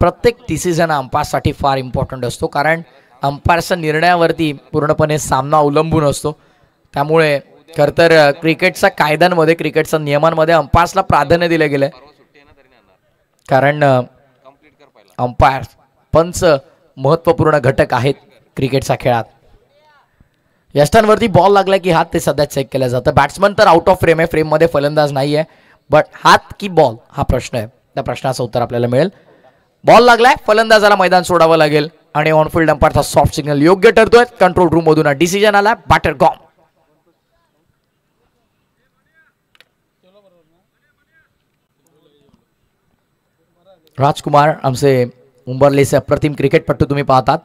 प्रत्येक डिसिजन अंपायरसाठी फार इम्पॉर्टंट असतो, कारण अंपायरच्या निर्णयावरती पूर्णपणे सामना अवलंबून असतो. त्यामुळे खरं तर क्रिकेटच्या कायद्यांमध्ये, क्रिकेटच्या नियमांमध्ये अंपायर्सला प्राधान्य दिलं गेलं, कारण अंपायर पंच महत्त्वपूर्ण घटक आहेत क्रिकेटच्या खेळात. यष्टांवरती बॉल लागला की हात ते सध्या चेक केलं जातं. बॅट्समन तर आउट ऑफ फ्रेम आहे, फ्रेममध्ये फलंदाज नाही आहे, बट हात की बॉल हा प्रश्न आहे. त्या प्रश्नाचं उत्तर आपल्याला मिळेल. बॉल लागलाय, फलंदाजाला मैदान सोडावं लागेल आणि ऑनफिल्ड अंपायरचा सॉफ्ट सिग्नल योग्य ठरतोय. कंट्रोल रूम मधून डिसिजन आला, बॅटर गॉन. राजकुमार आमचे उंबरलीचे अप्रतिम क्रिकेटपटू तुम्ही पाहतात.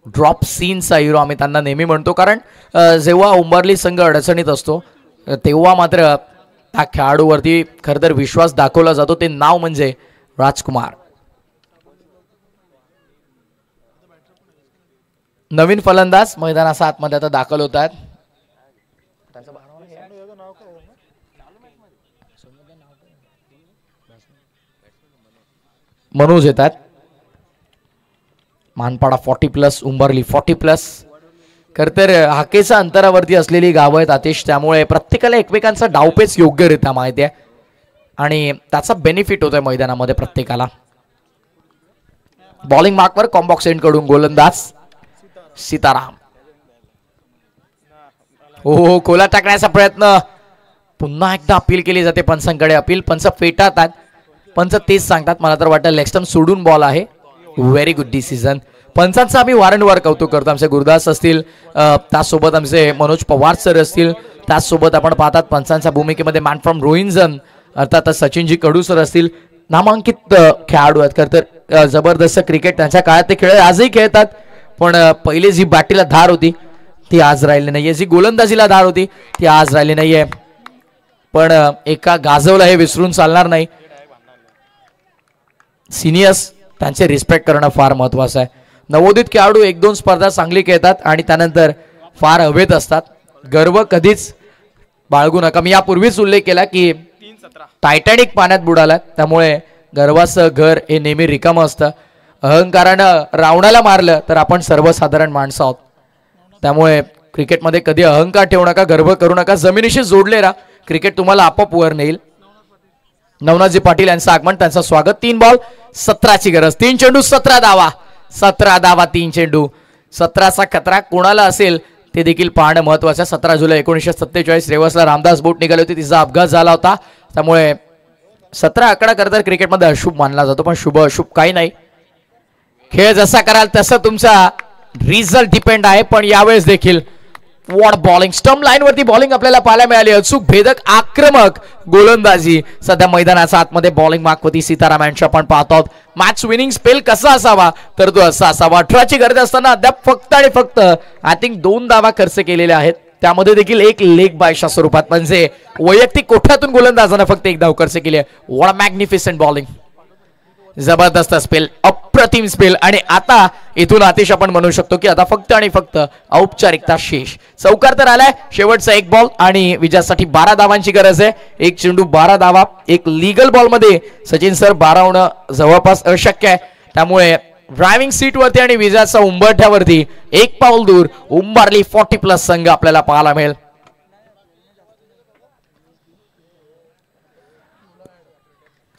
ड्रॉप सीनचा हिरो आम्ही त्यांना नेहमी म्हणतो, कारण जेव्हा उंबरली संघ अडचणीत असतो तेव्हा मात्र त्या खेळाडूवरती खरं तर विश्वास दाखवला जातो. ते नाव म्हणजे राजकुमार. नवीन फलंदाज मैदानाच्या आतमध्ये आता दाखल होत आहेत. मनोज येतात. मानपाडा 40+, उंबरली 40+. खरं तर हाकेच्या अंतरावरती असलेली गावं आहेत आतिश, त्यामुळे प्रत्येकाला एकमेकांचा डावपेच योग्यरित्या माहिती आहे आणि त्याचा बेनिफिट होतोय मैदानामध्ये प्रत्येकाला. बॉलिंग मार्कवर कॉम्बॉक्स एंड कडून गोलंदाज सीताराम. हो, खोला टाकण्याचा प्रयत्न. पुन्हा एकदा अपील केली जाते पंचांकडे. अपील पंच फेटाळतात. पंच तेच सांगतात, मला तर वाटतं लेग स्टंप सोडून बॉल आहे. Very good decision. पंचांचा आम्ही वारंवार कौतुक करतो. आमचे गुरुदास असतील, त्याचसोबत आमचे मनोज पवार सर असतील, त्याचसोबत आपण पाहतात पंचांच्या भूमिकेमध्ये मॅन फ्रॉम रोहिंजन अर्थात सचिनजी कडू सर असतील. नामांकित खेळाडू आहेत. खरं तर जबरदस्त क्रिकेट त्यांच्या काळात ते खेळ आजही खेळतात, पण पहिले जी बॅटीला धार होती ती आज राहिली नाहीये, जी गोलंदाजीला धार होती ती आज राहिली नाहीये. पण एका गाजवला हे विसरून चालणार नाही. सिनियर्स त्यांचे रिस्पेक्ट करणं फार महत्वाचं आहे. नवोदित खेळाडू 1-2 स्पर्धा चांगली खेळतात आणि त्यानंतर फार हवेत असतात. गर्व कधीच बाळगू नका. मी यापूर्वीच उल्लेख केला की टायटॅनिक पाण्यात बुडाला, त्यामुळे गर्वाचं घर हे नेहमी रिकामं असतं. अहंकारानं रावणाला मारलं तर आपण सर्वसाधारण माणसं आहोत. त्यामुळे क्रिकेटमध्ये कधी अहंकार ठेवू नका, गर्व करू नका. जमिनीशी जोडले राहा, क्रिकेट तुम्हाला आपोआप वर नेईल. नवनाथजी पाटील यांचं आगमन, त्यांचं स्वागत. 3 बॉल 17ची गरज. 3 चेंडू 17 धावा. 17 धावा 3 चेंडू. 17चा खतरा कोणाला असेल ते देखील पाहणं महत्वाचं आहे. 17 जुलै 1947 रेवसला रामदास बोट निघाली होती, तिचा अपघात झाला होता. त्यामुळे 17 आकडा करता क्रिकेटमध्ये अशुभ मानला जातो, पण शुभ अशुभ काही नाही. खेळ जसा कराल तसं तुमचा रिझल्ट डिपेंड आहे. पण यावेळेस देखील वॉट बॉलिंग, स्टंप लाईन वरती बॉलिंग आपल्याला पाहायला मिळाली. अचूक, भेदक, आक्रमक गोलंदाजी. सध्या मैदानाच्या आतमध्ये बॉलिंग मार्कवरती सीताराम यांची आपण पाहतो. मॅच विनिंग स्पेल कसा असावा तर तो असा असावा. 18ची गरज असताना अद्याप फक्त आणि फक्त आय थिंक 2 धावा खर्च केलेल्या आहेत, त्यामध्ये देखील एक लेग बायच्या स्वरूपात. म्हणजे वैयक्तिक कोठ्यातून गोलंदाजानं फक्त 1 धाव खर्च केली आहे. वॉट मॅग्निफिसंट बॉलिंग, जबरदस्त स्पेल, अप्रतिम स्पेल. आणि आता इथून आतिश आपण म्हणू शकतो की आता फक्त आणि फक्त औपचारिकता शेष. चौकार तर आलाय. शेवटचा 1 बॉल आणि विजयासाठी 12 धावांची गरज आहे. 1 चेंडू 12 धावा. एक लीगल बॉल मध्ये सचिन सर 12 होणं जवळपास अशक्य आहे. त्यामुळे ड्रायव्हिंग सीट वरती आणि विजयाच्या उंबरठ्यावरती 1 पाऊल दूर उंबरली 40+ संघ आपल्याला पाहायला मिळेल.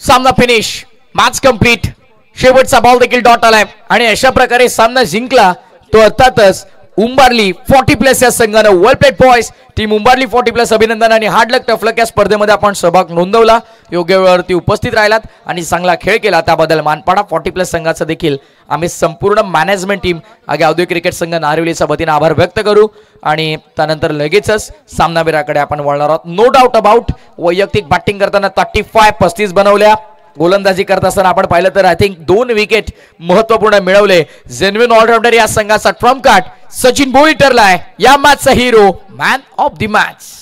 सामना फिनिश, मॅच कंप्लीट. शेवटचा बॉल देखील डॉट आलाय आणि अशा प्रकारे सामना जिंकला तो अर्थातच उंबरली 40+ या संघानं. Well played boys. टीम उंबरली 40+ अभिनंदन आणि हार्ड लक टफ लक या स्पर्धेमध्ये आपण सहभाग नोंदवला, योग्य वेळेवरती उपस्थित राहिलात आणि चांगला खेळ केला, त्याबद्दल मानपाडा 40+ संघाचा देखील आम्ही संपूर्ण मॅनेजमेंट टीम औद्योगिक क्रिकेट संघ नारिवलीच्या वतीने आभार व्यक्त करू. आणि त्यानंतर लगेचच सामनावीराकडे आपण वळणार आहोत. नो डाऊट अबाउट वैयक्तिक बॅटिंग करताना 35 बनवल्या. गोलंदाजी करत असताना आपण पाहिलं तर आय थिंक 2 विकेट महत्वपूर्ण मिळवले. जेन्युइन ऑलराऊंडर या संघाचा ट्रम्प कार्ड सचिन भोई ठरलाय या मॅचचा हिरो, मॅन ऑफ द मॅच.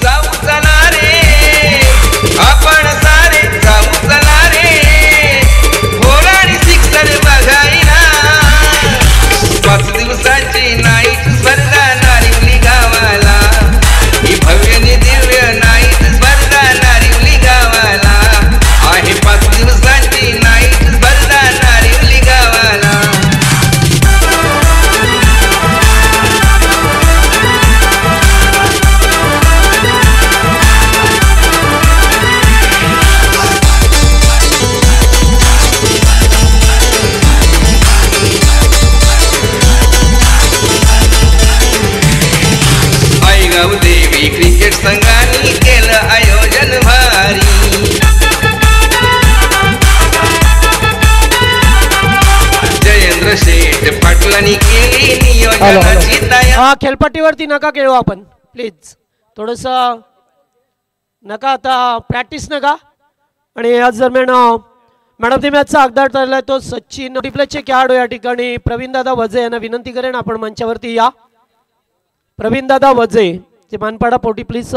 जाऊ चला रे आपण सारे जाऊ चला रे होराडी सिक्सर बघायला 5 दिवसांची नाईट स्पर्धा नारिवली गावाला ही भव्य नि दिव्य नाईट स्पर्धा नारिवली गावाला आहे 5 दिवसांची नाईट स्पर्धा नारिवली गावाला. देवी क्रिकेट संघाने केलं आयोजन भारी. जयेंद्र शेठ पाटलांनी केली नियोजनाची तयारी. खेळपट्टीवरती नका खेळू आपण प्लीज, थोडस नका आता प्रॅक्टिस नका. आणि आज दरम्यान मॅन ऑफ द मॅचचा हकदार ठरलाय तो सचिन डिप्लेचे खेळाडू या ठिकाणी प्रवीण दादा वजे यांना विनंती करेन आपण मंचावरती या. प्रवीण दादा वजे जे मानपाडा पोटी प्लीज